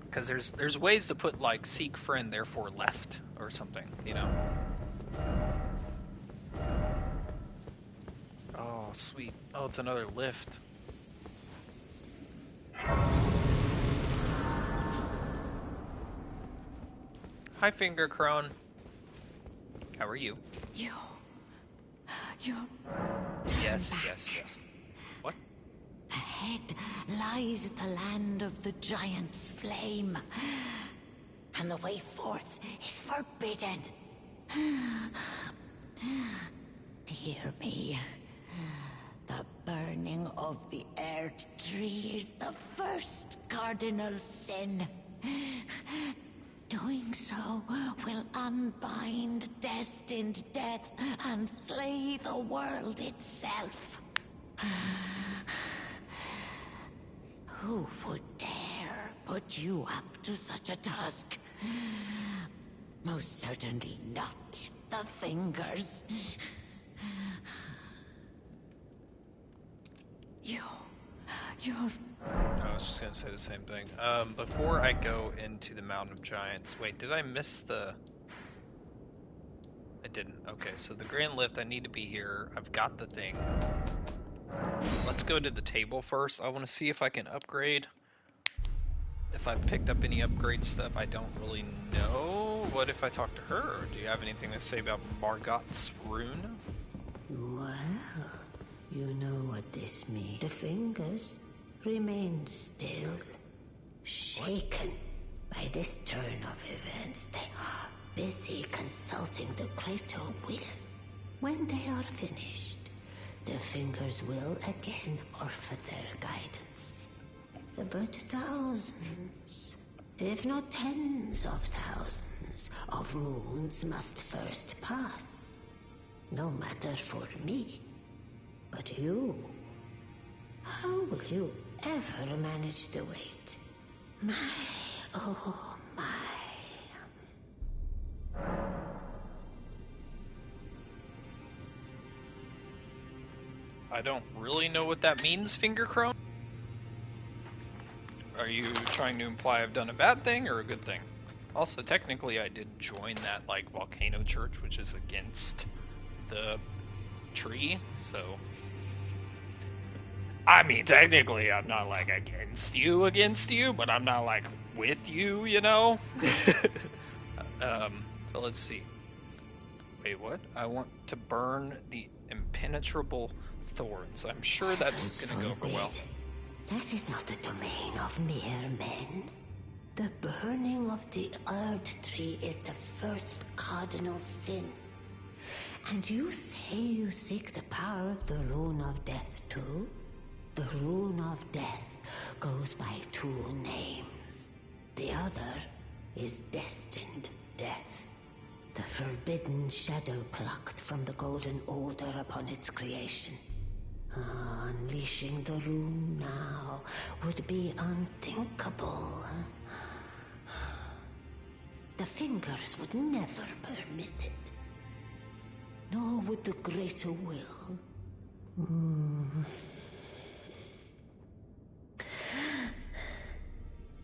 Because there's ways to put, like, seek friend, therefore left, or something, you know? Oh, sweet. Oh, it's another lift. Hi, Finger Crone. How are you? You're Yes, back. yes. What? Ahead lies the land of the giant's flame, and the way forth is forbidden. Hear me. The burning of the earth tree is the first cardinal sin. Doing so will unbind destined death and slay the world itself. Who would dare put you up to such a task? Most certainly not the Fingers. You're... I was just gonna say the same thing. Before I go into the Mountain of Giants, wait, did I miss the... I didn't. Okay, so the Grand Lift, I need to be here. I've got the thing. Let's go to the table first. I want to see if I can upgrade. If I've picked up any upgrade stuff, I don't really know. What if I talk to her? Or do you have anything to say about Margott's rune? Well, you know what this means. The Fingers remain still, shaken by this turn of events. They are busy consulting the Kratos will. When they are finished, the fingers will again offer their guidance. But thousands, if not tens of thousands, of moons must first pass. No matter for me, but you. How will you ever manage to wait? My, oh my. I don't really know what that means, Finger Crone. Are you trying to imply I've done a bad thing or a good thing? Also, technically, I did join that, like, volcano church, which is against the tree, so... I mean, technically, I'm not, like, against you, but I'm not, like, with you, you know? So let's see. Wait, what? I want to burn the impenetrable thorns. I'm sure that's gonna go over well. That is not the domain of mere men. The burning of the Earth Tree is the first cardinal sin. And you say you seek the power of the Rune of Death too? The Rune of Death goes by two names. The other is Destined Death. The forbidden shadow plucked from the Golden Order upon its creation. Unleashing the rune now would be unthinkable. The fingers would never permit it. Nor would the greater will.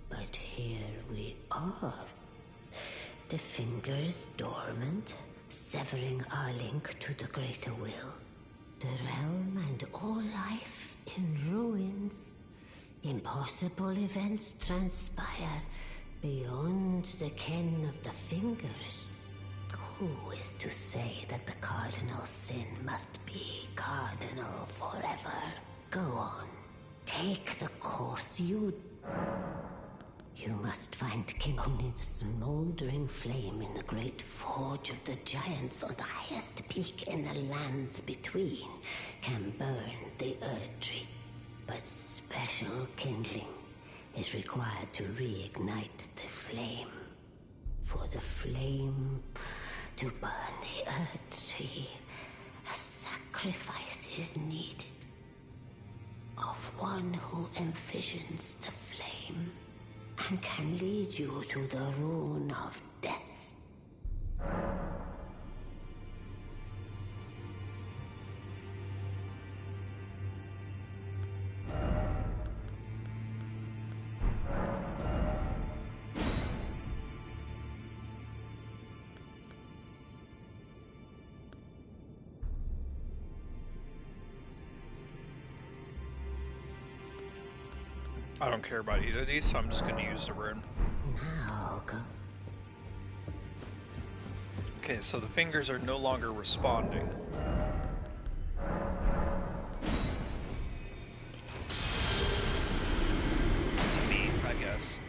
But here we are. The fingers dormant, severing our link to the greater will. The realm and all life in ruins. Impossible events transpire beyond the ken of the fingers. Who is to say that the cardinal sin must be cardinal forever? Go on. Take the course you... You must find King only the smoldering flame in the great forge of the giants on the highest peak in the lands between can burn the Erdtree. But special kindling is required to reignite the flame. For the flame to burn the Erdtree, a sacrifice is needed. Of one who envisions the flame and can lead you to the Rune of Death. I don't care about either of these, so I'm just going to use the rune. Now go. Okay, so the fingers are no longer responding. To me, I guess.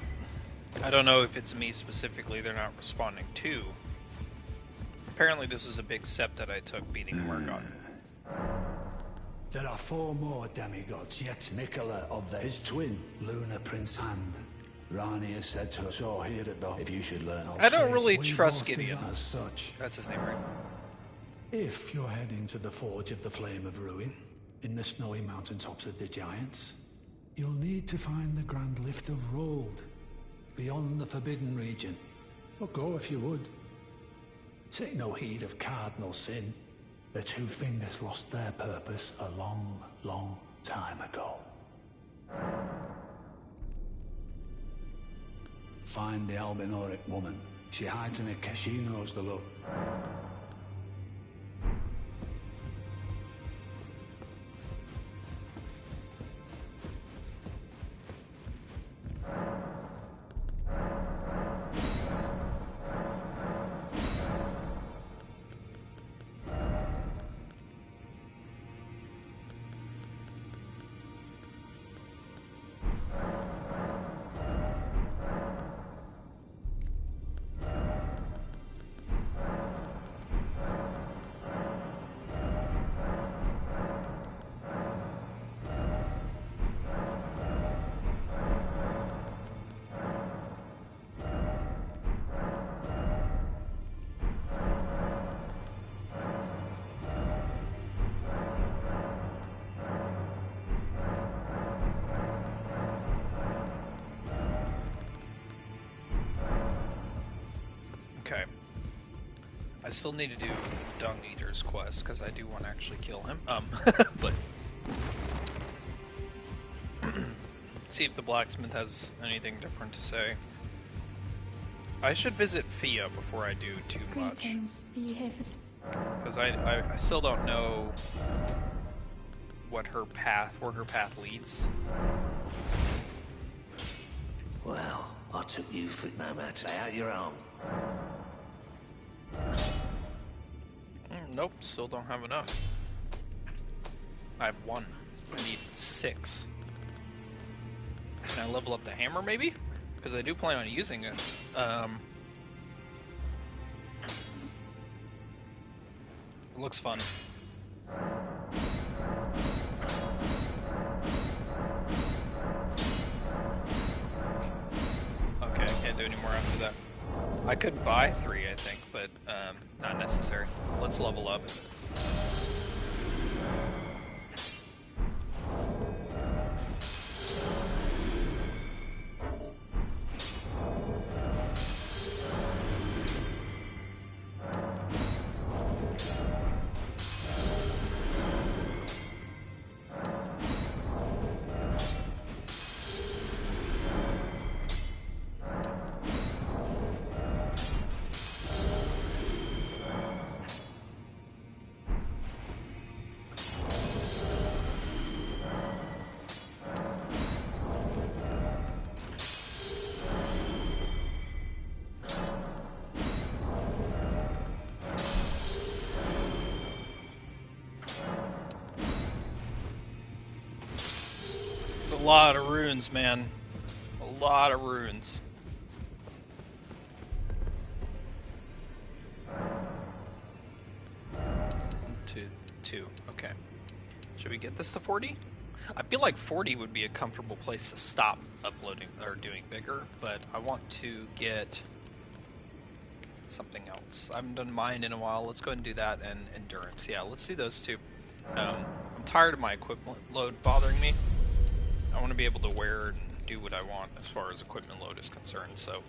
I don't know if it's me specifically they're not responding to. Apparently this is a big step that I took beating Margott. There are 4 more demigods, yet Nicola of his twin, Luna Prince Hand. Rani has said to us all here at the... If you should learn all I don't trades, really we trust both Gideon. as such. That's his name, right? If you're heading to the Forge of the Flame of Ruin, in the snowy mountaintops of the Giants, you'll need to find the Grand Lift of Rold, beyond the Forbidden Region. Or go if you would. Take no heed of cardinal sin. The two fingers lost their purpose a long, long time ago. Find the Albinoric woman. She hides in a cave. She knows the look. Okay. I still need to do Dung Eater's quest, because I do want to actually kill him. But... see if the blacksmith has anything different to say. I should visit Fia before I do too much. Greetings. Are you here for... Because I still don't know where her path leads. Well, I took you for it no matter. Lay out your arm. Nope, still don't have enough. I have 1. I need 6. Can I level up the hammer, maybe? Because I do plan on using it. It looks fun. Okay, I can't do any more after that. I could buy 3, I think, but not necessary. Let's level up. A lot of runes, man. A lot of runes. Two. Okay. Should we get this to 40? I feel like 40 would be a comfortable place to stop uploading or doing bigger, but I want to get something else. I haven't done mine in a while. Let's go ahead and do that, and endurance. Yeah, let's do those two. I'm tired of my equipment load bothering me. I want to be able to wear and do what I want as far as equipment load is concerned, so...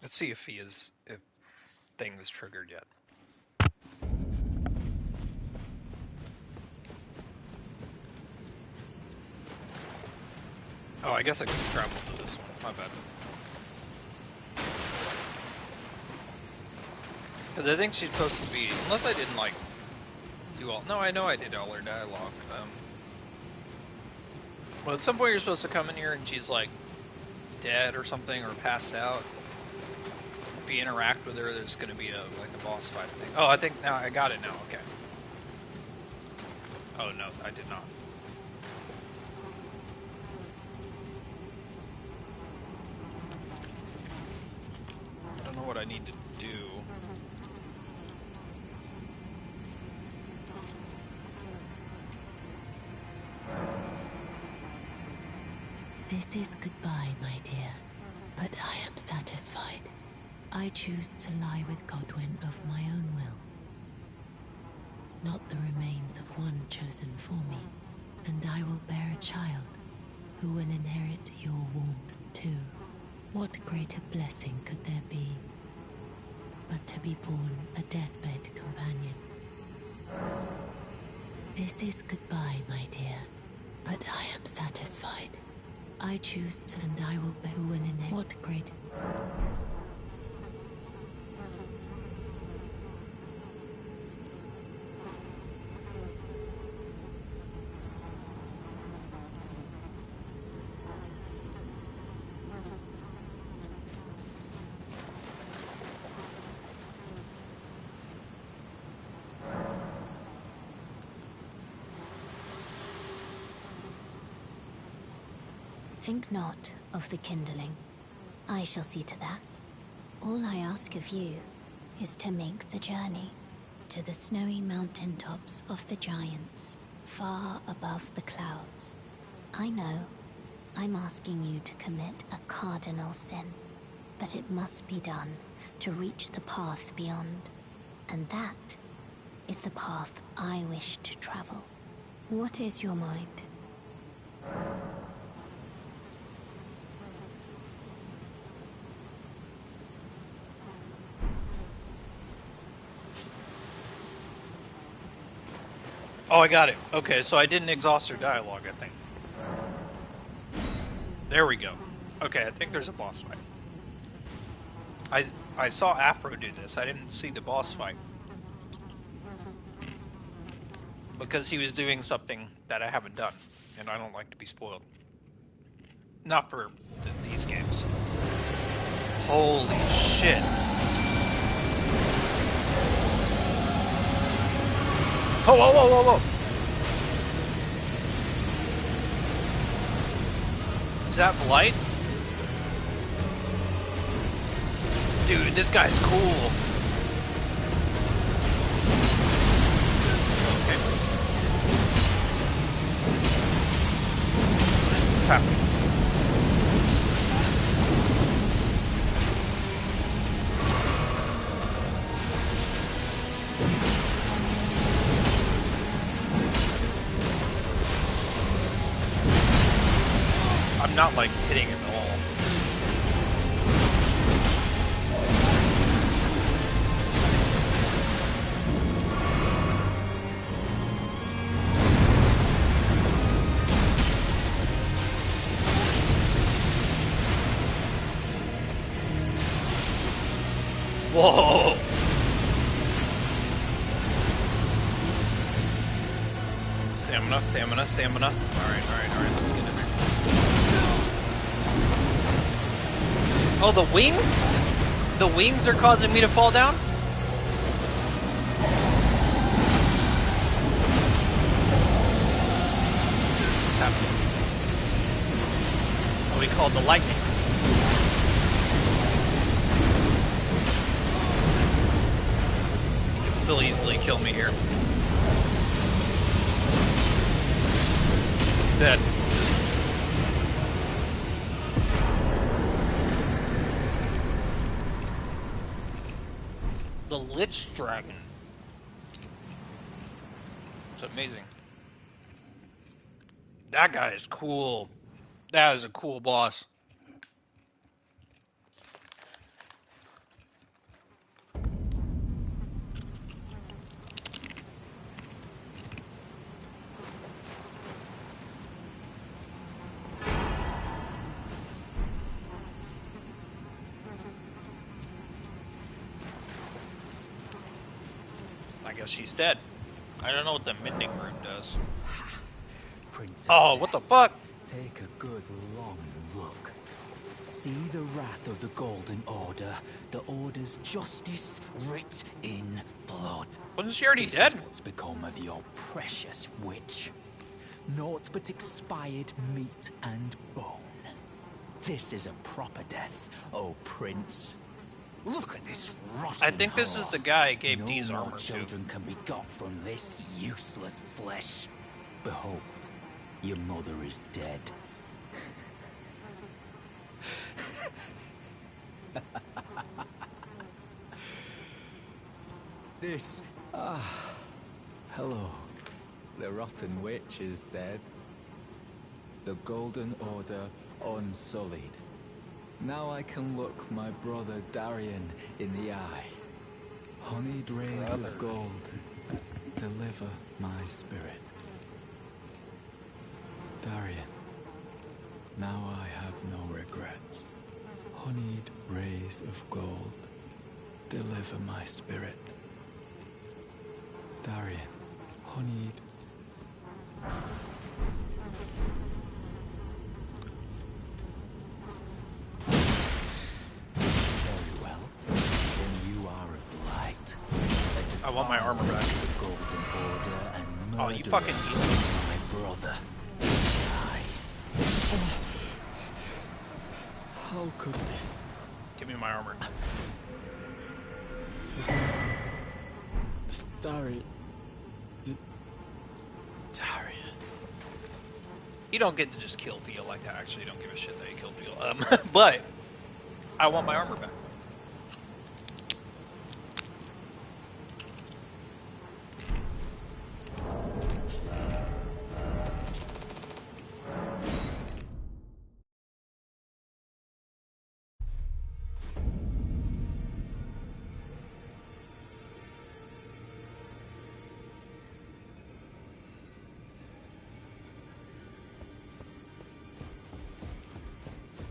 Let's see if thing is triggered yet. Oh, I guess I could travel to this one. My bad. Because I think she's supposed to be, unless I didn't like do all. No, I know I did all her dialogue. Well, at some point you're supposed to come in here and she's like dead or something or passed out. If you interact with her, there's going to be like a boss fight thing. Oh, I think now I got it now. Okay. Oh no, I did not. I don't know what I need to do. This is goodbye, my dear, but I am satisfied. I choose to lie with Godwyn of my own will. Not the remains of one chosen for me, and I will bear a child who will inherit your warmth too. What greater blessing could there be but to be born a deathbed companion? This is goodbye, my dear, but I am satisfied. I choose to, and I will bear who will inherit. What great... Think not of the kindling. I shall see to that. All I ask of you is to make the journey to the snowy mountaintops of the giants, far above the clouds. I know I'm asking you to commit a cardinal sin, but it must be done to reach the path beyond. And that is the path I wish to travel. What is your mind? Oh, I got it. Okay, so I didn't exhaust her dialogue, I think. There we go. Okay, I think there's a boss fight. I saw Afro do this. I didn't see the boss fight. Because he was doing something that I haven't done, and I don't like to be spoiled. Not for these games. Holy shit. Whoa, whoa, whoa, whoa, whoa! Is that Blight? Dude, this guy's cool. Okay. What's happening? I'm not like hitting him at all. Whoa! Stamina, stamina, stamina. Alright, let's get in there. Oh, the wings? The wings are causing me to fall down? What's happening? Oh, we called the lightning. He can still easily kill me here. Dead. The Lichdragon. It's amazing. That guy is cool. That is a cool boss. I guess she's dead. I don't know what the mending room does. Princess, Oh, what the fuck? take a good long look. See the wrath of the Golden Order, the Order's justice writ in blood. Wasn't she already This dead? is what's become of your precious witch. Naught but expired meat and bone. This is a proper death, oh prince. Look at this rotten I think this is whore. the guy I gave No Dee's more armor to. children can be got from this useless flesh. Behold, your mother is dead. This... hello. The rotten witch is dead. The Golden Order unsullied. Now I can look my brother Darian in the eye. Honeyed rays of gold, deliver my spirit. Darian, now I have no regrets. Honeyed rays of gold, deliver my spirit. Darian, honeyed... Very well. Then you are a blight. I want my armor back. The Golden Order and Oh, you fucking my brother. I... How could this... Give me me my armor. Darian. You don't get to just kill Theo like that. Actually, you don't give a shit that you killed Theo. But I want my armor back.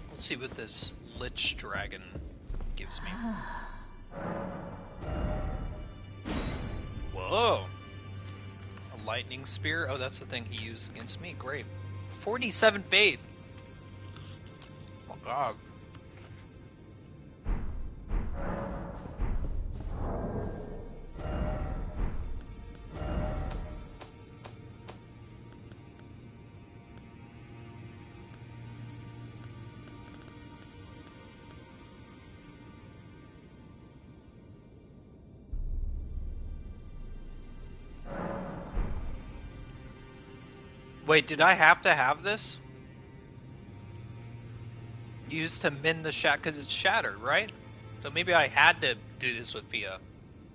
Let's see what this Lichdragon gives me. Whoa! A lightning spear? Oh, that's the thing he used against me. Great. 47 faith! Oh god. Wait, did I have to have this? Used to mend the because it's shattered, right? So maybe I had to do this with Fia.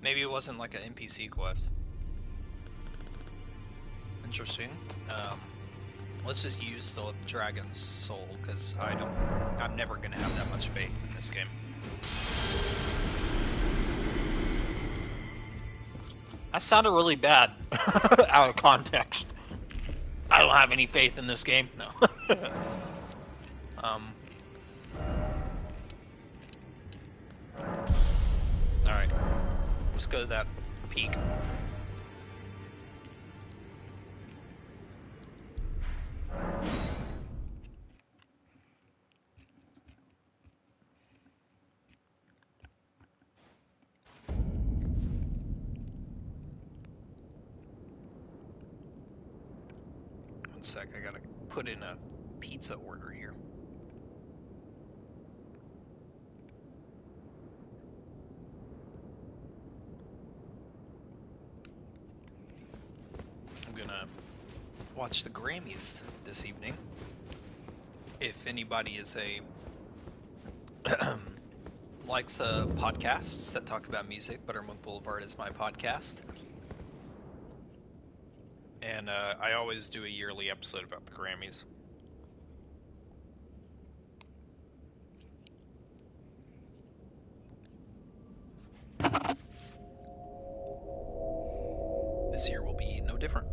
Maybe it wasn't like an NPC quest. Interesting. Let's just use the dragon's soul, because I'm never gonna have that much faith in this game. That sounded really bad out of context. I don't have any faith in this game. No. Alright. Let's go to that peak. One sec, I gotta put in a pizza order here. I'm gonna watch the Grammys this evening. If anybody is a likes podcasts that talk about music, Buttermilk Boulevard is my podcast. And I always do a yearly episode about the Grammys. This year will be no different.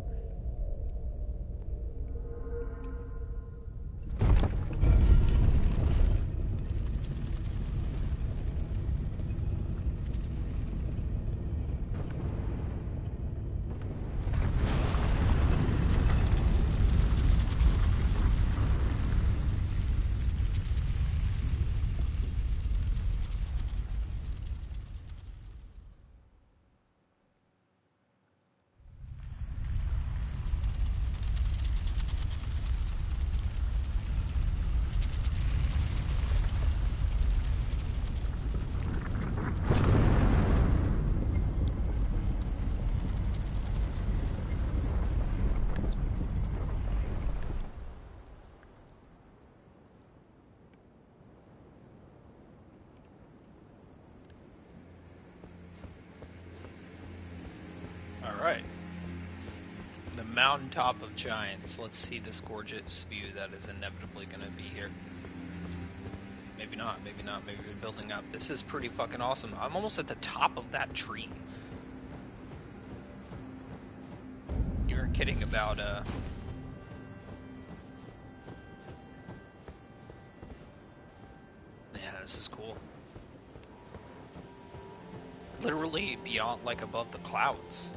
Alright. The mountaintop of giants. Let's see this gorgeous view that is inevitably going to be here. Maybe not, maybe not, maybe we're building up. This is pretty fucking awesome. I'm almost at the top of that tree. You weren't kidding about, Yeah, this is cool. Literally beyond, like, above the clouds.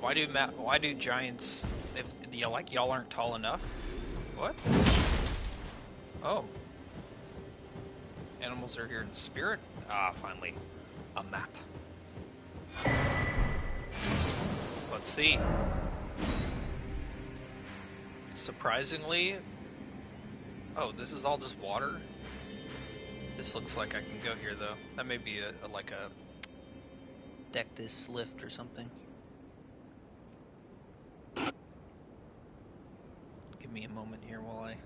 Why do giants, if y'all aren't tall enough? What? Oh. Animals are here in spirit? Ah, finally. A map. Let's see. Surprisingly... Oh, this is all just water? This looks like I can go here, though. That may be like a deck this lift or something. Give me a moment here while I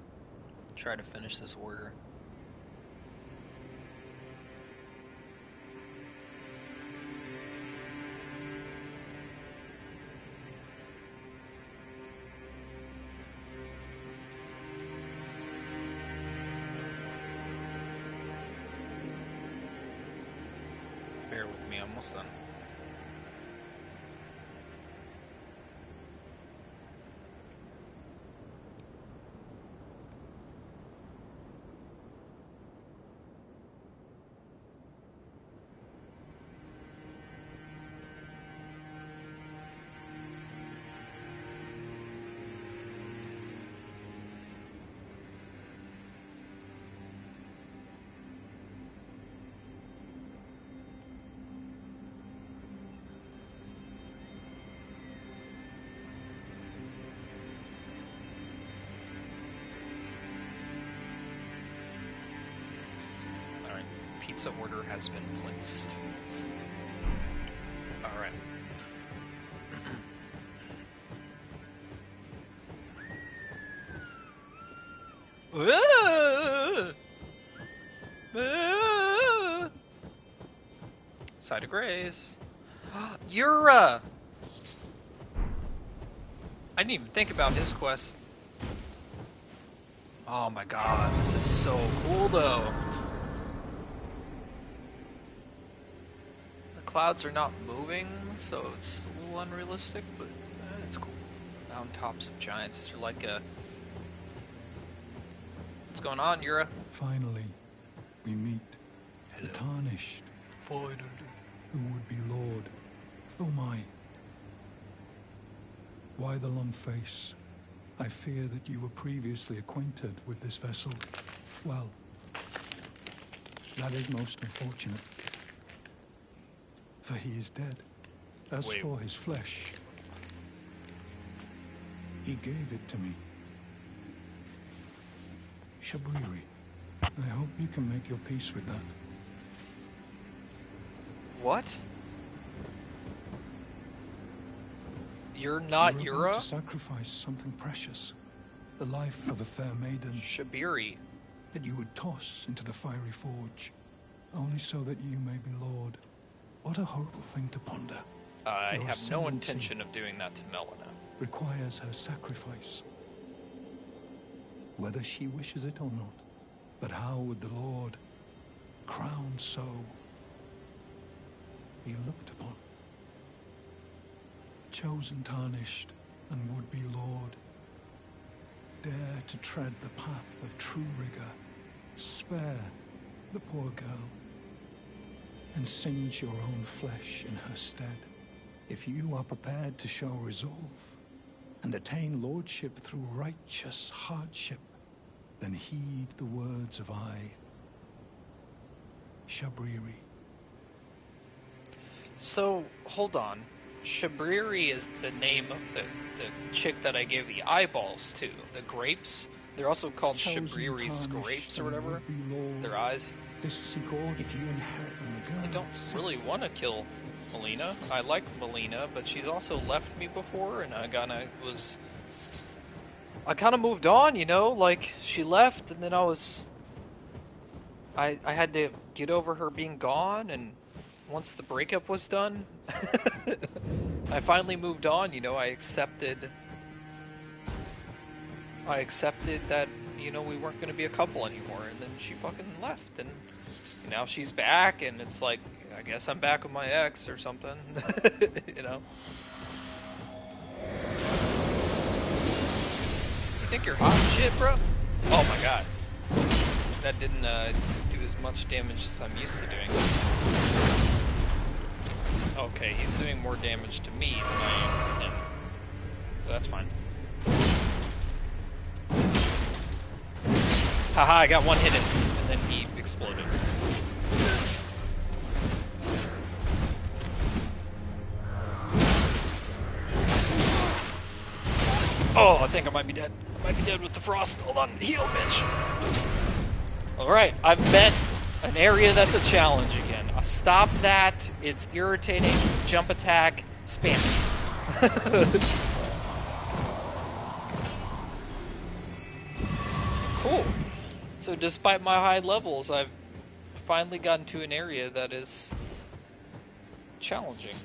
try to finish this order. Bear with me, almost done. Pizza order has been placed. Alright. Side of Grace. Yura! I didn't even think about his quest. Oh my god, this is so cool though. Clouds are not moving, so it's a little unrealistic, but it's cool. Mountaintops of giants are like a... What's going on, Yura? Finally, we meet. Hello. The Tarnished. Finally. Who would be Lord? Oh my. Why the long face? I fear that you were previously acquainted with this vessel. Well, that is most unfortunate. For he is dead. As for his flesh, he gave it to me. Shabriri, I hope you can make your peace with that. What? You're not You're Yura? about to sacrifice something precious. The life of a fair maiden. Shabiri. That you would toss into the fiery forge. Only so that you may be Lord. What a horrible thing to ponder. I Your have no ascendancy intention of doing that to Melina. requires her sacrifice. Whether she wishes it or not. But how would the Lord, crowned so, be looked upon? Chosen tarnished and would-be Lord, dare to tread the path of true rigor, spare the poor girl, and singe your own flesh in her stead. If you are prepared to show resolve and attain lordship through righteous hardship, then heed the words of I, Shabriri. So, hold on. Shabriri is the name of the chick that I gave the eyeballs to. The grapes. They're also called Chosen, Shabriri's tarnished, grapes or and whatever. would-be Lord, Their eyes. this is God if you inherit the girl. I don't really want to kill Melina. I like Melina, but she's also left me before, and I kind of moved on, you know? Like, she left, and then I had to get over her being gone, and once the breakup was done, I finally moved on, you know? I accepted that, you know, we weren't going to be a couple anymore, and then she fucking left, and now she's back, and it's like, I guess I'm back with my ex or something, you know? You think you're hot shit, bro? Oh my god. That didn't do as much damage as I'm used to doing. Okay, he's doing more damage to me than I am to him. So that's fine. Haha, I got one hit in, and then he exploded. Oh, I think I might be dead. I might be dead with the frost. Hold on, heal, bitch. Alright, I've met An area that's a challenge again. Stop that. It's irritating. Jump attack. Spam. Cool. So despite my high levels, I've finally gotten to an area that is challenging.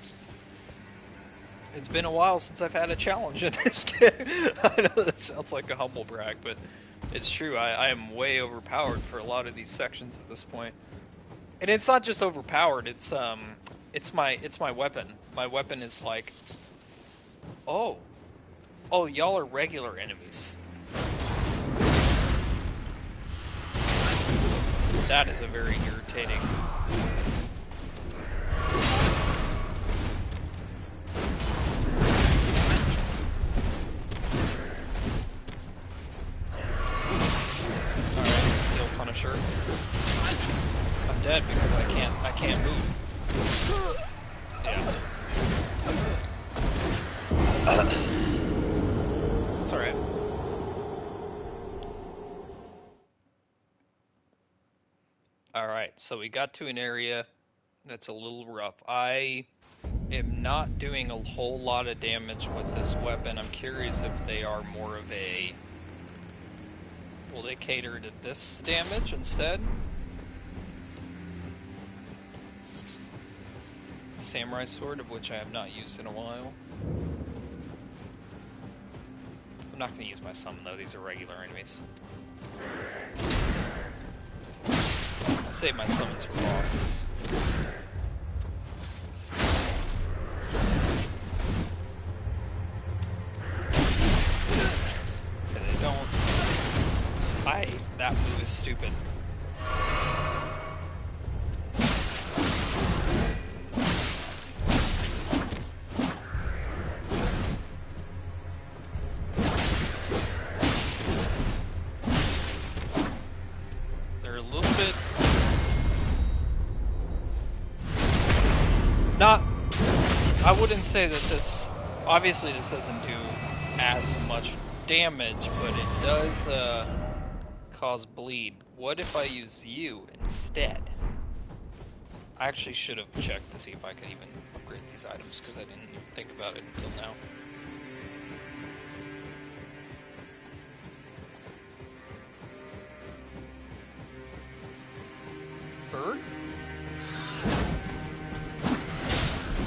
It's been a while since I've had a challenge in this game. I know that sounds like a humble brag, but it's true. I am way overpowered for a lot of these sections at this point. And it's not just overpowered, it's my weapon. My weapon is like, oh, y'all are regular enemies. That is a very irritating. Alright, kill Punisher. I'm dead because I can't move. Yeah. It's alright. Alright, so we got to an area that's a little rough. I am not doing a whole lot of damage with this weapon. I'm curious if they are more of a... Will they cater to this damage instead? Samurai sword, of which I have not used in a while. I'm not going to use my summon though, these are regular enemies. I'll save my summons for bosses. Okay, they don't... That move is stupid. I wouldn't say that this, obviously this doesn't do as much damage, but it does cause bleed. What if I use you instead? I actually should have checked to see if I could even upgrade these items, because I didn't think about it until now. Bird?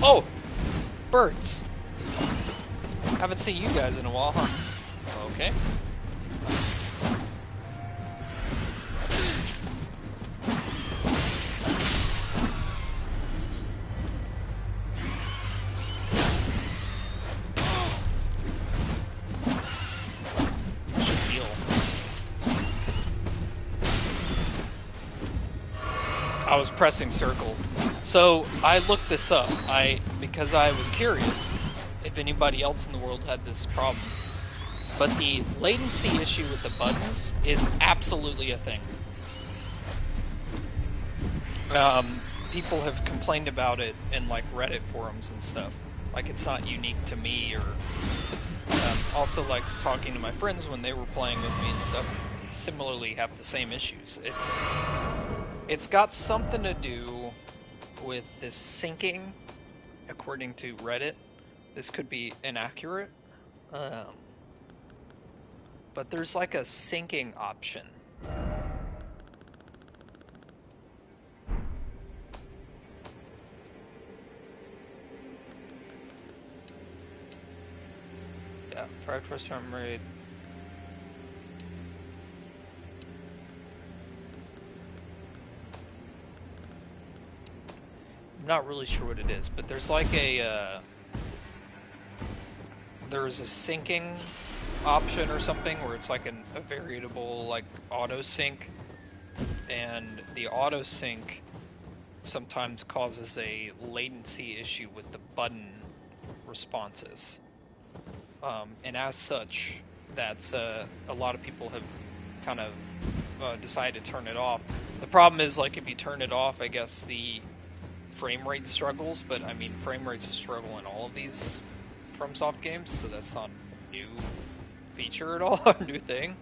Oh! Birds! Haven't seen you guys in a while, huh? Okay. I was pressing circle. So I looked this up because I was curious if anybody else in the world had this problem. But the latency issue with the buttons is absolutely a thing. People have complained about it in like Reddit forums and stuff. Like it's not unique to me, or also like talking to my friends when they were playing with me and stuff. Similarly, have the same issues. It's got something to do with this syncing, according to Reddit. This could be inaccurate, but there's like a syncing option. Yeah, prior first frame rate. I'm not really sure what it is, but there's like a there's a syncing option or something where it's like a variable like auto sync, and the auto sync sometimes causes a latency issue with the button responses, and as such, that's a lot of people have kind of decided to turn it off. The problem is, like, if you turn it off, I guess the frame rate struggles, but I mean, frame rates struggle in all of these FromSoft games, so that's not a new feature at all, a new thing.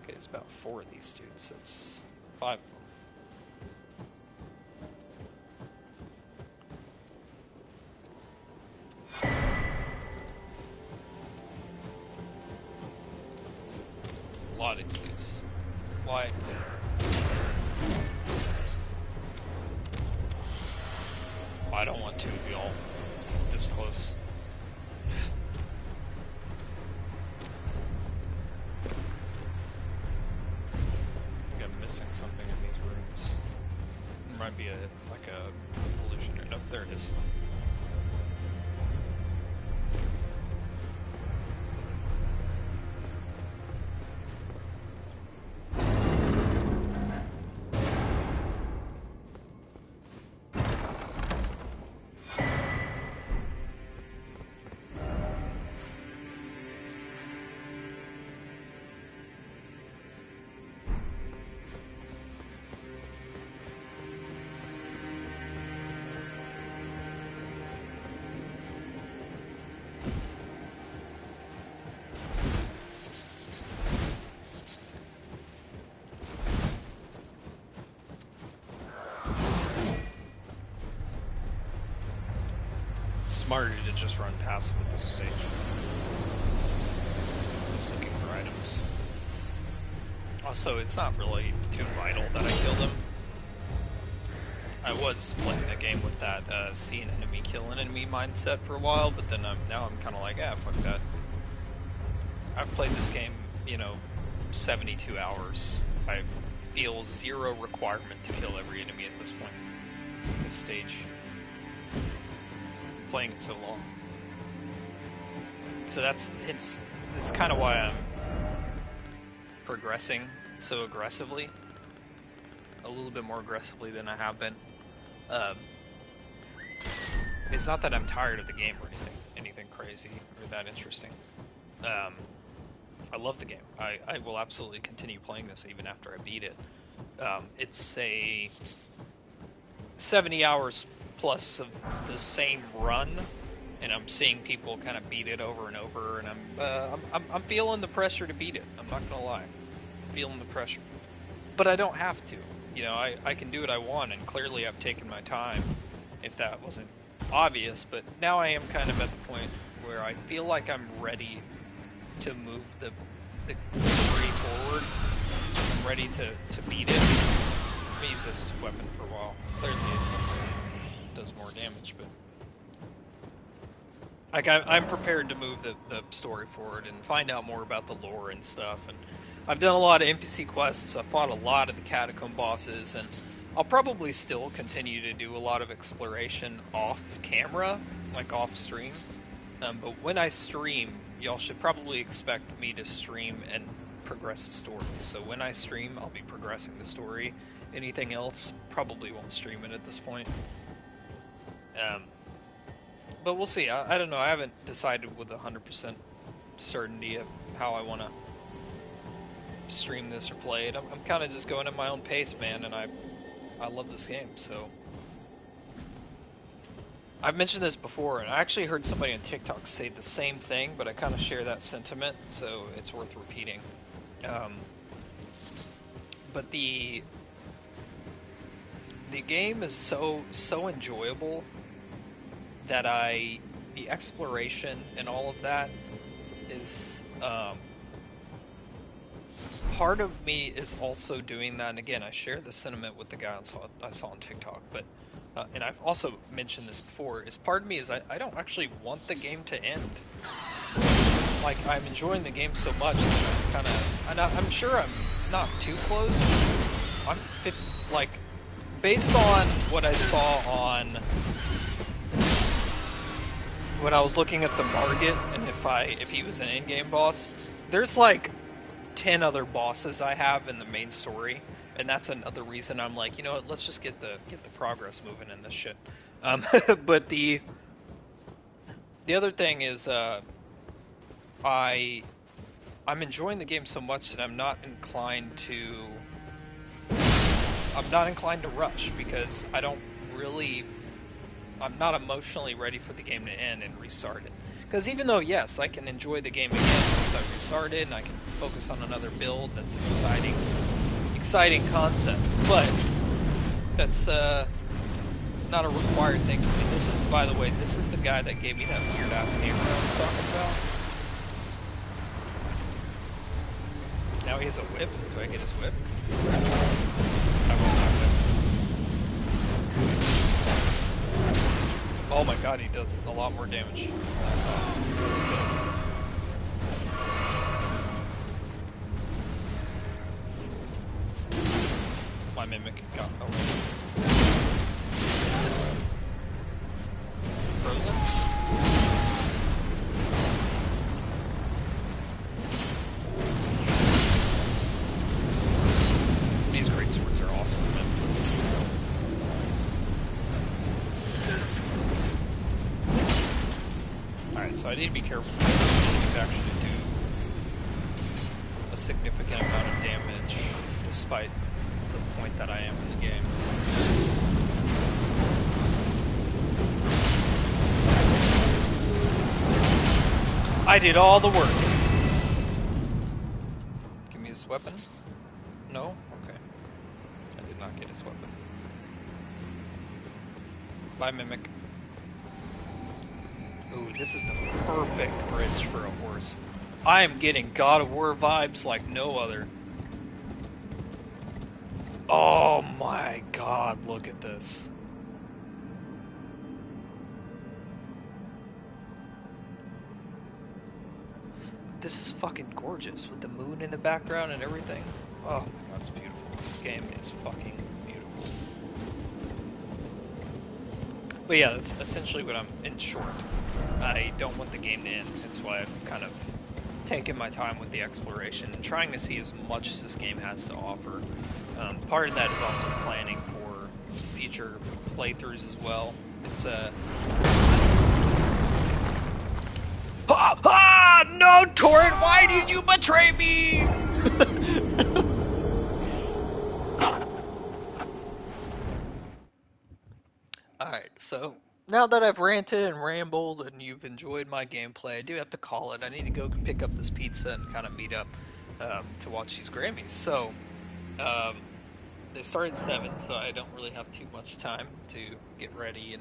Okay, there's about 4 of these dudes. That's 5 of them. A lot of these dudes. Why? I don't want 2 of y'all this close. I think I'm missing something in these ruins. There might be like a illusion. Nope, there it is. Smarter to just run passive at this stage. Just looking for items. Also, it's not really too vital that I kill them. I was playing the game with that see an enemy, kill an enemy mindset for a while, but then now I'm kind of like, fuck that. I've played this game, 72 hours. I feel zero requirement to kill every enemy at this point, this stage. Playing it so long. So it's kind of why I'm progressing so aggressively. A little bit more aggressively than I have been. It's not that I'm tired of the game or anything crazy or that interesting. I love the game. I will absolutely continue playing this even after I beat it. It's a 70 hours plus of the same run, and I'm seeing people kind of beat it over and over, and I'm feeling the pressure to beat it. I'm not gonna lie, I'm feeling the pressure, but I don't have to. I can do what I want, and clearly I've taken my time. If that wasn't obvious, but now I am kind of at the point where I feel like I'm ready to move the story forward. I'm ready to beat it. Let me use this weapon for a while. Clearly it does more damage, but like I'm prepared to move the story forward and find out more about the lore and stuff. And I've done a lot of NPC quests. I've fought a lot of the catacomb bosses, and I'll probably still continue to do a lot of exploration off camera, like off stream. But when I stream, y'all should probably expect me to stream and progress the story. So when I stream, I'll be progressing the story. Anything else, probably won't stream it at this point. But we'll see. I don't know. I haven't decided with 100% certainty of how I want to stream this or play it. I'm kind of just going at my own pace, man, and I love this game, so... I've mentioned this before, and I actually heard somebody on TikTok say the same thing, but I kind of share that sentiment, so it's worth repeating. But the game is so enjoyable that the exploration and all of that is part of me is also doing that. And again, I share the sentiment with the guy I saw on TikTok, but and I've also mentioned this before, is part of me is I don't actually want the game to end. Like, I'm enjoying the game so much, and I'm sure I'm not too close. Like, based on what I saw on when I was looking at the Margott, and if he was an in-game boss, there's like 10 other bosses I have in the main story, and that's another reason I'm like, you know what, let's just get the progress moving in this shit. But the other thing is, I'm enjoying the game so much that I'm not inclined to rush, because I'm not emotionally ready for the game to end and restart it. Because even though, yes, I can enjoy the game again once I restart it and I can focus on another build, that's an exciting concept, but that's not a required thing for me. This is, by the way, this is the guy that gave me that weird-ass hammer I was talking about. Now he has a whip. Do I get his whip? I won't have it. Oh my god, he does a lot more damage. My mimic got frozen. These great swords are awesome, man. Alright, so I need to be careful to actually do a significant amount of damage despite the point that I am in the game. I did all the work. Give me his weapon? No? Okay. I did not get his weapon. Bye, Mimic. Ooh, this is the perfect bridge for a horse. I am getting God of War vibes like no other. Oh my god, look at this. This is fucking gorgeous with the moon in the background and everything. Oh my god, it's beautiful. This game is fucking beautiful. But yeah, that's essentially what I'm in short. I don't want the game to end. That's why I've kind of taken my time with the exploration and trying to see as much as this game has to offer. Part of that is also planning for future playthroughs as well. It's no, Torrent, why did you betray me? Alright, so now that I've ranted and rambled and you've enjoyed my gameplay, I do have to call it. I need to go pick up this pizza and kind of meet up to watch these Grammys. So, they start at 7, so I don't really have too much time to get ready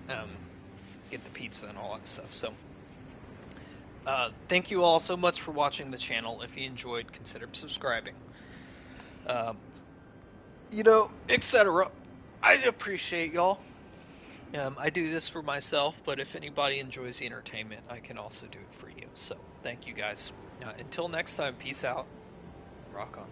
and get the pizza and all that stuff. So, thank you all so much for watching the channel. If you enjoyed, consider subscribing. Etc. I appreciate y'all. I do this for myself, but if anybody enjoys the entertainment, I can also do it for you. So, thank you guys. Until next time, peace out. Rock on.